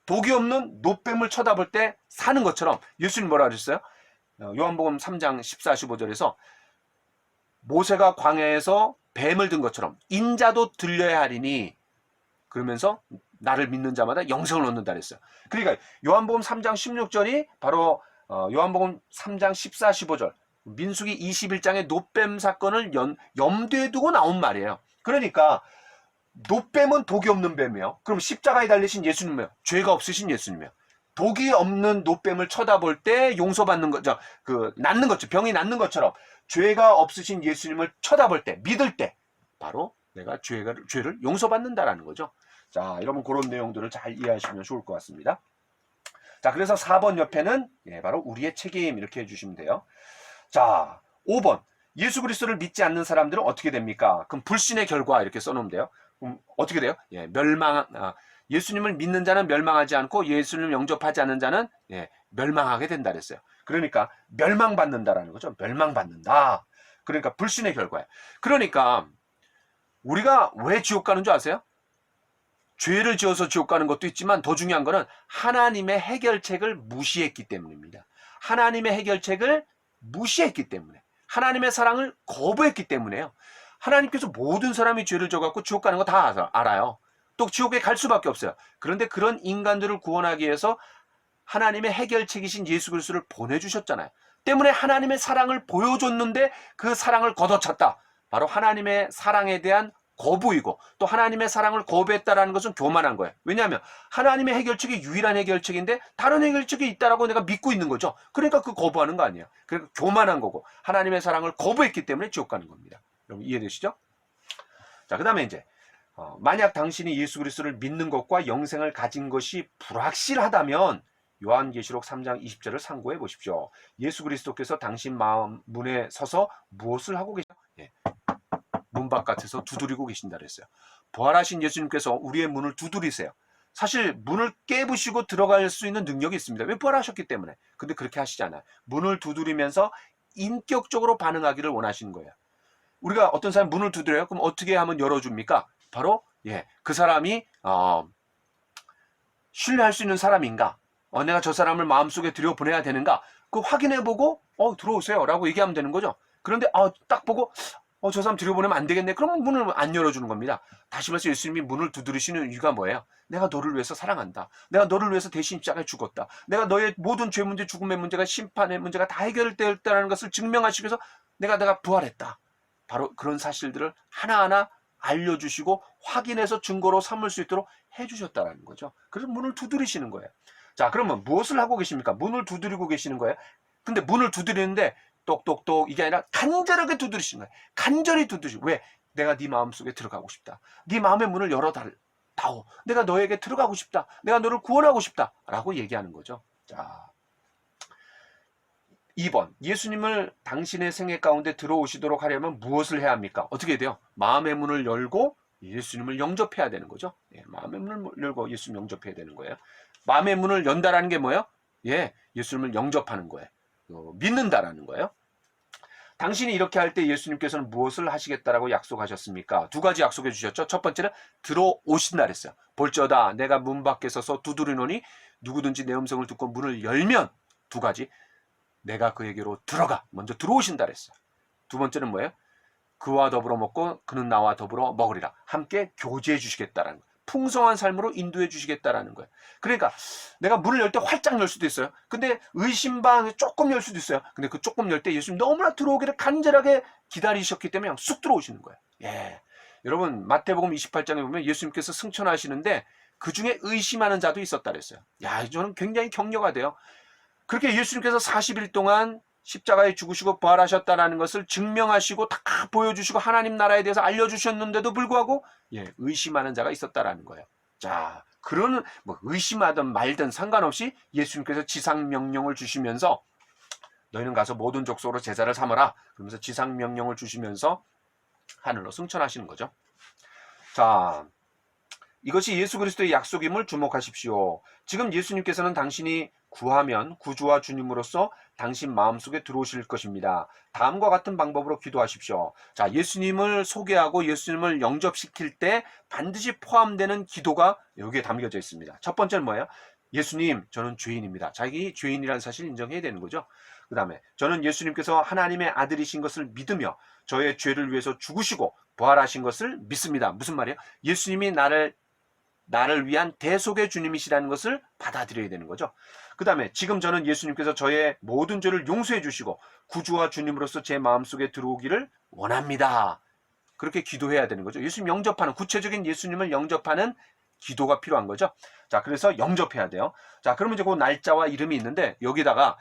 독이 없는 노뱀을 쳐다볼 때 사는 것처럼 예수님 뭐라 그랬어요? 요한복음 3장 14, 15절에서 모세가 광야에서 뱀을 든 것처럼 인자도 들려야 하리니, 그러면서 나를 믿는 자마다 영생을 얻는다 그랬어요. 그러니까 요한복음 3장 16절이 바로 요한복음 3장 14, 15절 민수기 21장의 노뱀 사건을 염두에 두고 나온 말이에요. 그러니까 노뱀은 독이 없는 뱀이에요. 그럼 십자가에 달리신 예수님이에요. 죄가 없으신 예수님이에요. 독이 없는 노뱀을 쳐다볼 때 용서받는 거죠. 낫는 거죠. 병이 낫는 것처럼 죄가 없으신 예수님을 쳐다볼 때, 믿을 때 바로 내가 죄를 용서받는다라는 거죠. 자, 여러분 그런 내용들을 잘 이해하시면 좋을 것 같습니다. 자, 그래서 4번 옆에는 바로 우리의 책임 이렇게 해주시면 돼요. 자, 5번 예수 그리스도를 믿지 않는 사람들은 어떻게 됩니까? 그럼 불신의 결과 이렇게 써놓으면 돼요. 그럼 어떻게 돼요? 예수님을 믿는 자는 멸망하지 않고 예수님을 영접하지 않는 자는 멸망하게 된다 그랬어요. 그러니까 멸망받는다라는 거죠. 멸망받는다. 그러니까 불신의 결과예요. 그러니까 우리가 왜 지옥 가는 줄 아세요? 죄를 지어서 지옥 가는 것도 있지만 더 중요한 거는 하나님의 해결책을 무시했기 때문입니다. 하나님의 해결책을 무시했기 때문에, 하나님의 사랑을 거부했기 때문에요. 하나님께서 모든 사람이 죄를 져갖고 지옥 가는 거 다 알아요. 또 지옥에 갈 수밖에 없어요. 그런데 그런 인간들을 구원하기 위해서 하나님의 해결책이신 예수 그리스도를 보내주셨잖아요. 때문에 하나님의 사랑을 보여줬는데 그 사랑을 걷어찼다. 바로 하나님의 사랑에 대한 거부이고, 또 하나님의 사랑을 거부했다라는 것은 교만한 거예요. 왜냐하면 하나님의 해결책이 유일한 해결책인데 다른 해결책이 있다라고 내가 믿고 있는 거죠. 그러니까 그 거부하는 거 아니에요. 그러니까 교만한 거고, 하나님의 사랑을 거부했기 때문에 지옥 가는 겁니다. 여러분 이해되시죠? 자, 그 다음에 이제 만약 당신이 예수 그리스도를 믿는 것과 영생을 가진 것이 불확실하다면 요한계시록 3장 20절을 참고해 보십시오. 예수 그리스도께서 당신 마음 문에 서서 무엇을 하고 계시죠? 문 바깥에서 두드리고 계신다 그랬어요. 부활하신 예수님께서 우리의 문을 두드리세요. 사실 문을 깨부시고 들어갈 수 있는 능력이 있습니다. 왜? 부활하셨기 때문에. 근데 그렇게 하시잖아요. 문을 두드리면서 인격적으로 반응하기를 원하시는 거예요. 우리가 어떤 사람 문을 두드려요. 그럼 어떻게 하면 열어줍니까? 바로 그 사람이 신뢰할 수 있는 사람인가? 내가 저 사람을 마음속에 들여보내야 되는가? 그 확인해보고 들어오세요 라고 얘기하면 되는 거죠. 그런데 딱 보고 저 사람 들여보내면 안 되겠네. 그러면 문을 안 열어주는 겁니다. 다시 말해서 예수님이 문을 두드리시는 이유가 뭐예요? 내가 너를 위해서 사랑한다. 내가 너를 위해서 대신 십자가에 죽었다. 내가 너의 모든 죄 문제, 죽음의 문제가, 심판의 문제가 다 해결되었다는 것을 증명하시기 위해서 내가 부활했다. 바로 그런 사실들을 하나하나 알려주시고 확인해서 증거로 삼을 수 있도록 해주셨다라는 거죠. 그래서 문을 두드리시는 거예요. 자, 그러면 무엇을 하고 계십니까? 문을 두드리고 계시는 거예요. 근데 문을 두드리는데 똑똑똑 이게 아니라 간절하게 두드리시는 거예요. 간절히 두드리시고. 왜? 내가 네 마음속에 들어가고 싶다. 네 마음의 문을 열어다오. 내가 너에게 들어가고 싶다. 내가 너를 구원하고 싶다. 라고 얘기하는 거죠. 자, 2번. 예수님을 당신의 생애 가운데 들어오시도록 하려면 무엇을 해야 합니까? 어떻게 돼요? 마음의 문을 열고 예수님을 영접해야 되는 거죠. 예, 마음의 문을 열고 예수님 영접해야 되는 거예요. 마음의 문을 연다라는 게 뭐예요? 예, 예수님을 영접하는 거예요. 믿는다라는 거예요. 당신이 이렇게 할 때 예수님께서는 무엇을 하시겠다라고 약속하셨습니까? 두 가지 약속해 주셨죠. 첫 번째는 들어오신다 그랬어요. 볼지어다 내가 문 밖에 서서 두드리노니 누구든지 내 음성을 듣고 문을 열면, 두 가지, 내가 그에게로 들어가, 먼저 들어오신다 그랬어요. 두 번째는 뭐예요? 그와 더불어 먹고 그는 나와 더불어 먹으리라. 함께 교제해 주시겠다라는 거예요. 풍성한 삶으로 인도해 주시겠다라는 거예요. 그러니까 내가 문을 열 때 활짝 열 수도 있어요. 근데 의심반 조금 열 수도 있어요. 근데 그 조금 열 때 예수님 너무나 들어오기를 간절하게 기다리셨기 때문에 그냥 쑥 들어오시는 거예요. 예. 여러분 마태복음 28장에 보면 예수님께서 승천하시는데 그 중에 의심하는 자도 있었다 그랬어요. 야, 저는 굉장히 격려가 돼요. 그렇게 예수님께서 40일 동안 십자가에 죽으시고 부활하셨다는 것을 증명하시고 다 보여주시고 하나님 나라에 대해서 알려주셨는데도 불구하고 의심하는 자가 있었다라는 거예요. 자, 그런 의심하든 말든 상관없이 예수님께서 지상 명령을 주시면서 너희는 가서 모든 족속으로 제자를 삼으라. 그러면서 지상 명령을 주시면서 하늘로 승천하시는 거죠. 자, 이것이 예수 그리스도의 약속임을 주목하십시오. 지금 예수님께서는 당신이 구하면 구주와 주님으로서 당신 마음속에 들어오실 것입니다. 다음과 같은 방법으로 기도하십시오. 자, 예수님을 소개하고 예수님을 영접시킬 때 반드시 포함되는 기도가 여기에 담겨져 있습니다. 첫 번째는 뭐예요? 예수님, 저는 죄인입니다. 자기 죄인이라는 사실을 인정해야 되는 거죠. 그 다음에 저는 예수님께서 하나님의 아들이신 것을 믿으며 저의 죄를 위해서 죽으시고 부활하신 것을 믿습니다. 무슨 말이에요? 예수님이 나를 위한 대속의 주님이시라는 것을 받아들여야 되는 거죠. 그 다음에 지금 저는 예수님께서 저의 모든 죄를 용서해 주시고 구주와 주님으로서 제 마음속에 들어오기를 원합니다. 그렇게 기도해야 되는 거죠. 예수님 영접하는, 구체적인 예수님을 영접하는 기도가 필요한 거죠. 자, 그래서 영접해야 돼요. 자, 그러면 이제 그 날짜와 이름이 있는데 여기다가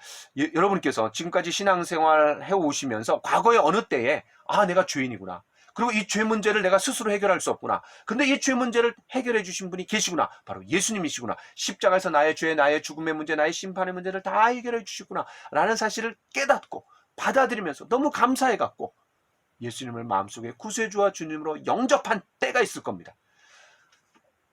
여러분께서 지금까지 신앙생활 해오시면서 과거의 어느 때에 내가 죄인이구나. 그리고 이 죄 문제를 내가 스스로 해결할 수 없구나. 근데 이 죄 문제를 해결해 주신 분이 계시구나. 바로 예수님이시구나. 십자가에서 나의 죄, 나의 죽음의 문제, 나의 심판의 문제를 다 해결해 주시구나. 라는 사실을 깨닫고 받아들이면서 너무 감사해갖고 예수님을 마음속에 구세주와 주님으로 영접한 때가 있을 겁니다.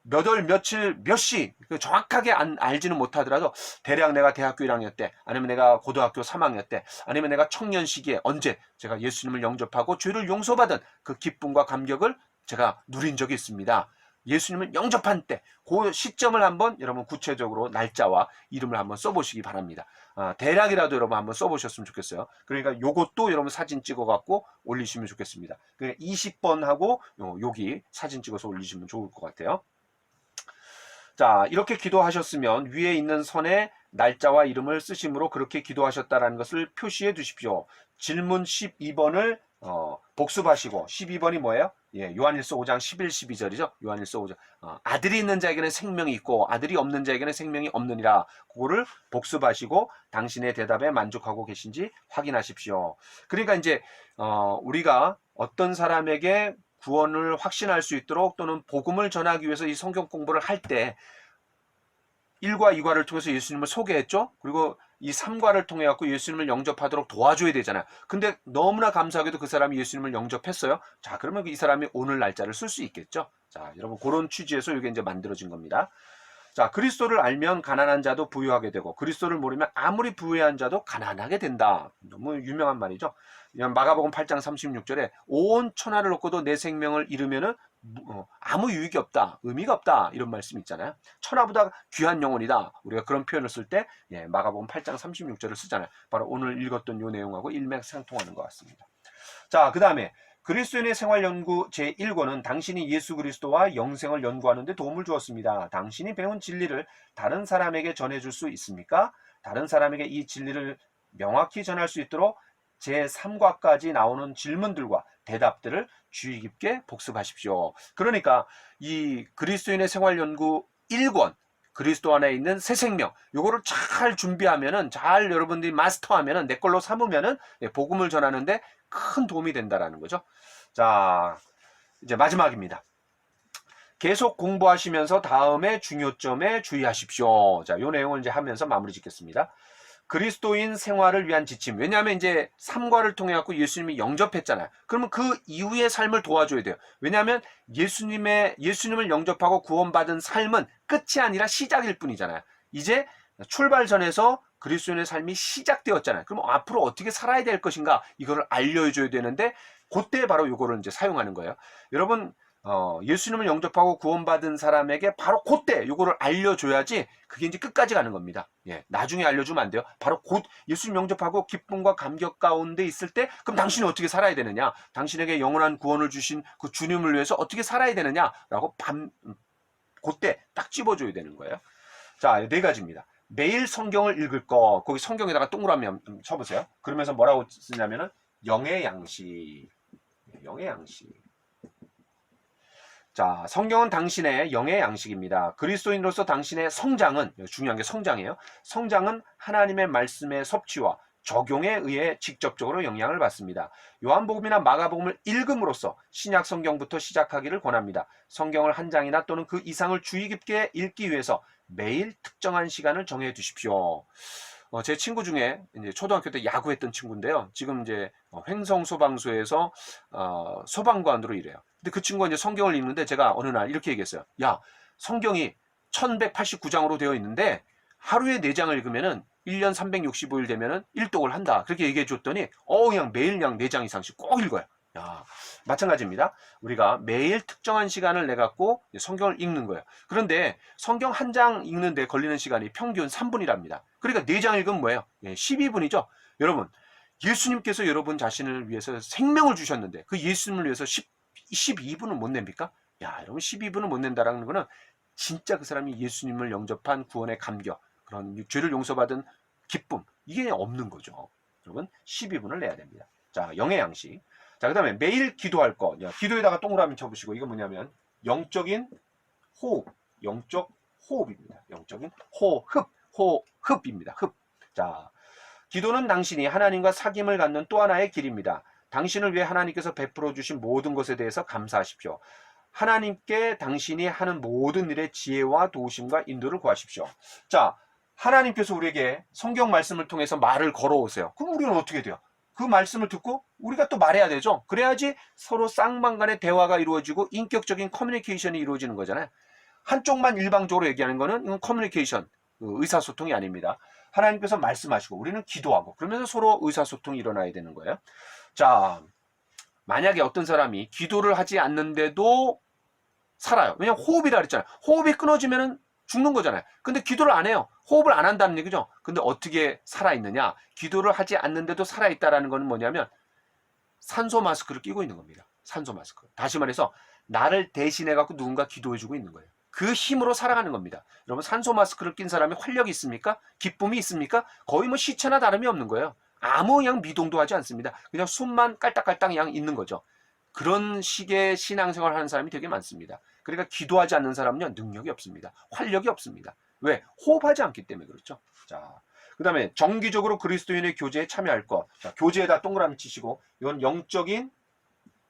몇 월, 며칠, 몇 시 정확하게 알지는 못하더라도 대략 내가 대학교 1학년 때, 아니면 내가 고등학교 3학년 때, 아니면 내가 청년 시기에 언제 제가 예수님을 영접하고 죄를 용서받은 그 기쁨과 감격을 제가 누린 적이 있습니다. 예수님을 영접한 때, 그 시점을 한번 여러분 구체적으로 날짜와 이름을 한번 써보시기 바랍니다. 대략이라도 여러분 한번 써보셨으면 좋겠어요. 그러니까 요것도 여러분 사진 찍어갖고 올리시면 좋겠습니다. 그러니까 20번 하고 여기 사진 찍어서 올리시면 좋을 것 같아요. 자, 이렇게 기도하셨으면 위에 있는 선에 날짜와 이름을 쓰심으로 그렇게 기도하셨다는 것을 표시해 두십시오. 질문 12번을 복습하시고, 12번이 뭐예요? 요한일서 5장 11, 12절이죠. 요한일서 5장. 아들이 있는 자에게는 생명이 있고 아들이 없는 자에게는 생명이 없느니라. 그거를 복습하시고 당신의 대답에 만족하고 계신지 확인하십시오. 그러니까 이제 우리가 어떤 사람에게 구원을 확신할 수 있도록 또는 복음을 전하기 위해서 이 성경 공부를 할 때 1과 2과를 통해서 예수님을 소개했죠. 그리고 이 3과를 통해 갖고 예수님을 영접하도록 도와줘야 되잖아요. 근데 너무나 감사하게도 그 사람이 예수님을 영접했어요. 자, 그러면 이 사람이 오늘 날짜를 쓸 수 있겠죠. 자, 여러분 그런 취지에서 이게 이제 만들어진 겁니다. 자, 그리스도를 알면 가난한 자도 부유하게 되고 그리스도를 모르면 아무리 부유한 자도 가난하게 된다. 너무 유명한 말이죠. 마가복음 8장 36절에 온 천하를 얻고도 내 생명을 잃으면은 아무 유익이 없다, 의미가 없다, 이런 말씀이 있잖아요. 천하보다 귀한 영혼이다. 우리가 그런 표현을 쓸 때 마가복음 8장 36절을 쓰잖아요. 바로 오늘 읽었던 요 내용하고 일맥상통하는 것 같습니다. 자, 그 다음에 그리스도인의 생활연구 제1권은 당신이 예수 그리스도와 영생을 연구하는 데 도움을 주었습니다. 당신이 배운 진리를 다른 사람에게 전해줄 수 있습니까? 다른 사람에게 이 진리를 명확히 전할 수 있도록 제3과까지 나오는 질문들과 대답들을 주의 깊게 복습하십시오. 그러니까 이 그리스도인의 생활연구 1권 그리스도 안에 있는 새 생명 요거를 잘 준비하면은 잘 여러분들이 마스터하면은 내 걸로 삼으면은 복음을 전하는데 큰 도움이 된다라는 거죠. 자, 이제 마지막입니다. 계속 공부하시면서 다음에 중요점에 주의하십시오. 자, 요 내용을 이제 하면서 마무리 짓겠습니다. 그리스도인 생활을 위한 지침. 왜냐하면 이제 삼과를 통해 갖고 예수님이 영접했잖아요. 그러면 그 이후의 삶을 도와줘야 돼요. 왜냐하면 예수님을 영접하고 구원받은 삶은 끝이 아니라 시작일 뿐이잖아요. 이제 출발선에서 그리스도인의 삶이 시작되었잖아요. 그럼 앞으로 어떻게 살아야 될 것인가 이거를 알려줘야 되는데 그때 바로 이거를 이제 사용하는 거예요. 여러분 예수님을 영접하고 구원받은 사람에게 바로 그때 요거를 알려줘야지 그게 이제 끝까지 가는 겁니다. 예, 나중에 알려주면 안 돼요. 바로 곧 예수님 영접하고 기쁨과 감격 가운데 있을 때 그럼 당신이 어떻게 살아야 되느냐, 당신에게 영원한 구원을 주신 그 주님을 위해서 어떻게 살아야 되느냐라고 그때 딱 집어줘야 되는 거예요. 자, 4가지입니다. 매일 성경을 읽을 거, 거기 성경에다가 동그라미 쳐보세요. 그러면서 뭐라고 쓰냐면은 영의 양식, 영의 양식. 자, 성경은 당신의 영의 양식입니다. 그리스도인으로서 당신의 성장은, 중요한 게 성장이에요. 성장은 하나님의 말씀의 섭취와 적용에 의해 직접적으로 영향을 받습니다. 요한복음이나 마가복음을 읽음으로써 신약 성경부터 시작하기를 권합니다. 성경을 한 장이나 또는 그 이상을 주의 깊게 읽기 위해서 매일 특정한 시간을 정해 두십시오. 제 친구 중에 이제 초등학교 때 야구했던 친구인데요. 지금 이제 횡성 소방소에서 소방관으로 일해요. 근데 그 친구가 이제 성경을 읽는데 제가 어느 날 이렇게 얘기했어요. 야, 성경이 1189장으로 되어 있는데 하루에 4장을 읽으면은 1년 365일 되면은 1독을 한다. 그렇게 얘기해 줬더니 그냥 매일 그냥 4장 이상씩 꼭 읽어요. 야, 마찬가지입니다. 우리가 매일 특정한 시간을 내 갖고 성경을 읽는 거예요. 그런데 성경 한 장 읽는데 걸리는 시간이 평균 3분이랍니다. 그러니까 4장 읽으면 뭐예요? 12분이죠. 여러분, 예수님께서 여러분 자신을 위해서 생명을 주셨는데 그 예수님을 위해서 12분은 못 냅니까? 야, 여러분 12분은 못 낸다라는 거는 진짜 그 사람이 예수님을 영접한 구원의 감격, 그런 죄를 용서받은 기쁨, 이게 없는 거죠. 여러분 12분을 내야 됩니다. 자, 영의 양식. 자, 그 다음에 매일 기도할 거. 기도에다가 동그라미 쳐보시고, 이건 뭐냐면 영적인 호흡, 영적 호흡입니다. 영적인 호흡입니다. 흡. 자, 기도는 당신이 하나님과 사귐을 갖는 또 하나의 길입니다. 당신을 위해 하나님께서 베풀어 주신 모든 것에 대해서 감사하십시오. 하나님께 당신이 하는 모든 일의 지혜와 도우심과 인도를 구하십시오. 자, 하나님께서 우리에게 성경 말씀을 통해서 말을 걸어오세요. 그럼 우리는 어떻게 돼요? 그 말씀을 듣고 우리가 또 말해야 되죠. 그래야지 서로 쌍방 간의 대화가 이루어지고 인격적인 커뮤니케이션이 이루어지는 거잖아요. 한쪽만 일방적으로 얘기하는 거는 이건 커뮤니케이션, 의사소통이 아닙니다. 하나님께서 말씀하시고 우리는 기도하고 그러면서 서로 의사소통이 일어나야 되는 거예요. 자, 만약에 어떤 사람이 기도를 하지 않는데도 살아요. 왜냐하면 호흡이라 그랬잖아요. 호흡이 끊어지면 죽는 거잖아요. 근데 기도를 안 해요. 호흡을 안 한다는 얘기죠. 근데 어떻게 살아있느냐? 기도를 하지 않는데도 살아있다라는 건 뭐냐면 산소 마스크를 끼고 있는 겁니다. 산소 마스크. 다시 말해서 나를 대신해 갖고 누군가 기도해주고 있는 거예요. 그 힘으로 살아가는 겁니다. 여러분 산소 마스크를 낀 사람이 활력이 있습니까? 기쁨이 있습니까? 거의 뭐 시체나 다름이 없는 거예요. 아무 그냥 미동도 하지 않습니다. 그냥 숨만 깔딱깔딱 그냥 있는 거죠. 그런 식의 신앙생활을 하는 사람이 되게 많습니다. 그러니까 기도하지 않는 사람은요 능력이 없습니다. 활력이 없습니다. 왜? 호흡하지 않기 때문에 그렇죠. 자, 그 다음에 정기적으로 그리스도인의 교제에 참여할 것. 자, 교제에다 동그라미 치시고 이건 영적인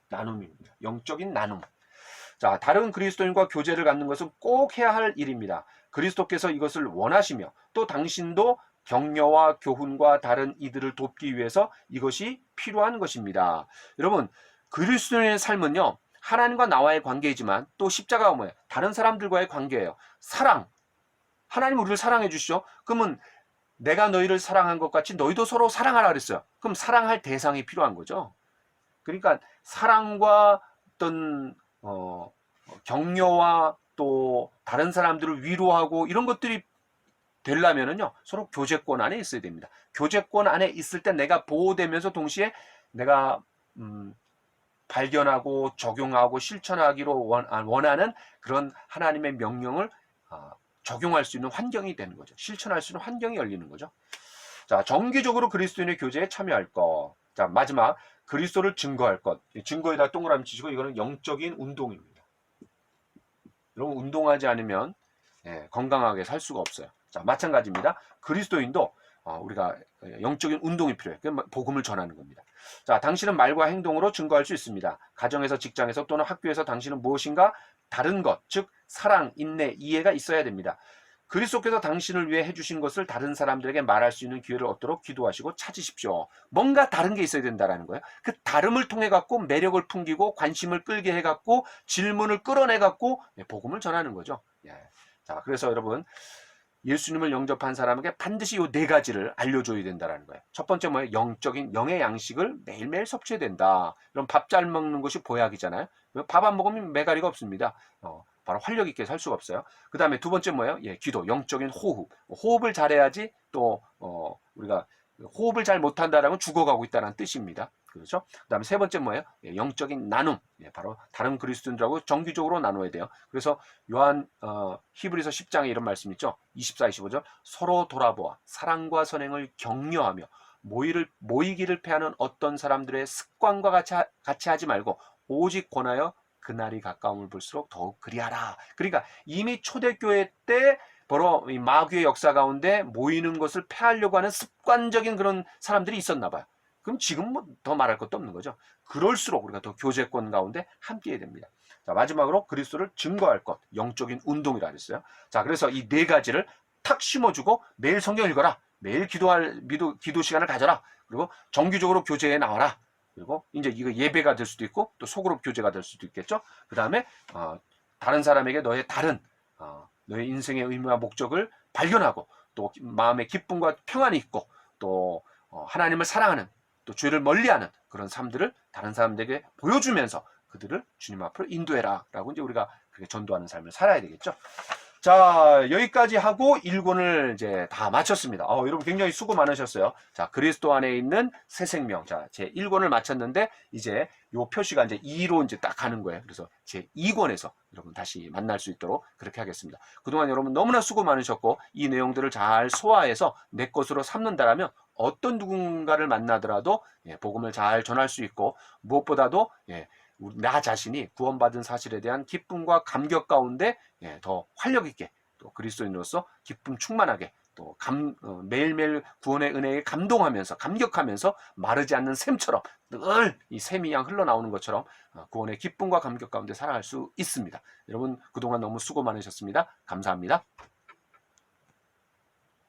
나눔입니다. 영적인 나눔. 자, 다른 그리스도인과 교제를 갖는 것은 꼭 해야 할 일입니다. 그리스도께서 이것을 원하시며 또 당신도 격려와 교훈과 다른 이들을 돕기 위해서 이것이 필요한 것입니다. 여러분, 그리스도인의 삶은요 하나님과 나와의 관계이지만 또 십자가가 뭐예요? 다른 사람들과의 관계예요. 사랑. 하나님 우리를 사랑해 주시죠. 그러면 내가 너희를 사랑한 것 같이 너희도 서로 사랑하라 그랬어요. 그럼 사랑할 대상이 필요한 거죠. 그러니까 사랑과 어떤 격려와 또 다른 사람들을 위로하고 이런 것들이 되려면은요 서로 교제권 안에 있어야 됩니다. 교제권 안에 있을 때 내가 보호되면서 동시에 내가 발견하고 적용하고 실천하기로 원하는 그런 하나님의 명령을 적용할 수 있는 환경이 되는 거죠. 실천할 수 있는 환경이 열리는 거죠. 자, 정기적으로 그리스도인의 교제에 참여할 것. 자, 마지막 그리스도를 증거할 것. 증거에다 동그라미 치시고 이거는 영적인 운동입니다. 여러분 운동하지 않으면 건강하게 살 수가 없어요. 자, 마찬가지입니다. 그리스도인도 우리가 영적인 운동이 필요해요. 복음을 전하는 겁니다. 자, 당신은 말과 행동으로 증거할 수 있습니다. 가정에서, 직장에서 또는 학교에서 당신은 무엇인가 다른 것, 즉 사랑, 인내, 이해가 있어야 됩니다. 그리스도께서 당신을 위해 해주신 것을 다른 사람들에게 말할 수 있는 기회를 얻도록 기도하시고 찾으십시오. 뭔가 다른 게 있어야 된다는 거예요. 그 다름을 통해 갖고 매력을 풍기고 관심을 끌게 해 갖고 질문을 끌어내 갖고 복음을 전하는 거죠. 자, 그래서 여러분 예수님을 영접한 사람에게 반드시 이 네 가지를 알려줘야 된다는 거예요. 첫 번째 뭐예요? 영적인 영의 양식을 매일매일 섭취해야 된다. 그럼 밥 잘 먹는 것이 보약이잖아요. 밥 안 먹으면 매가리가 없습니다. 바로 활력 있게 살 수가 없어요. 그 다음에 두 번째 뭐예요? 기도, 영적인 호흡. 호흡을 잘해야지 또 우리가 호흡을 잘 못한다라면 죽어가고 있다는 뜻입니다. 그렇죠? 그 다음에 세 번째 뭐예요? 영적인 나눔. 바로 다른 그리스도인들하고 정기적으로 나눠야 돼요. 그래서 요한 히브리서 10장에 이런 말씀 있죠. 24, 25절 서로 돌아보아 사랑과 선행을 격려하며 모이기를 패하는 어떤 사람들의 습관과 같이 하지 말고 오직 권하여 그날이 가까움을 볼수록 더욱 그리하라. 그러니까 이미 초대교회 때 바로 이 마귀의 역사 가운데 모이는 것을 패하려고 하는 습관적인 그런 사람들이 있었나 봐요. 그럼 지금 뭐 더 말할 것도 없는 거죠. 그럴수록 우리가 더 교제권 가운데 함께 해야 됩니다. 자, 마지막으로 그리스도를 증거할 것, 영적인 운동이라 그랬어요. 자, 그래서 이 네 가지를 탁 심어주고 매일 성경 읽어라. 매일 기도 시간을 가져라. 그리고 정기적으로 교제에 나와라. 그리고 이제 이거 예배가 될 수도 있고 또 소그룹 교제가 될 수도 있겠죠. 그 다음에 다른 사람에게 너의 너의 인생의 의미와 목적을 발견하고 또 마음의 기쁨과 평안이 있고 또 하나님을 사랑하는 또 죄를 멀리하는 그런 삶들을 다른 사람들에게 보여주면서 그들을 주님 앞으로 인도해라 라고 이제 우리가 그렇게 전도하는 삶을 살아야 되겠죠. 자, 여기까지 하고 1권을 이제 다 마쳤습니다. 여러분 굉장히 수고 많으셨어요. 자, 그리스도 안에 있는 새 생명. 자, 제 1권을 마쳤는데 이제 요 표시가 이제 2로 이제 딱 가는 거예요. 그래서 제 2권에서 여러분 다시 만날 수 있도록 그렇게 하겠습니다. 그동안 여러분 너무나 수고 많으셨고 이 내용들을 잘 소화해서 내 것으로 삼는다라면 어떤 누군가를 만나더라도 복음을 잘 전할 수 있고 무엇보다도 나 자신이 구원받은 사실에 대한 기쁨과 감격 가운데 더 활력 있게 또 그리스도인으로서 기쁨 충만하게 또 매일매일 구원의 은혜에 감동하면서 감격하면서 마르지 않는 샘처럼 늘 이 샘이 양 흘러나오는 것처럼 구원의 기쁨과 감격 가운데 살아갈 수 있습니다. 여러분 그동안 너무 수고 많으셨습니다. 감사합니다.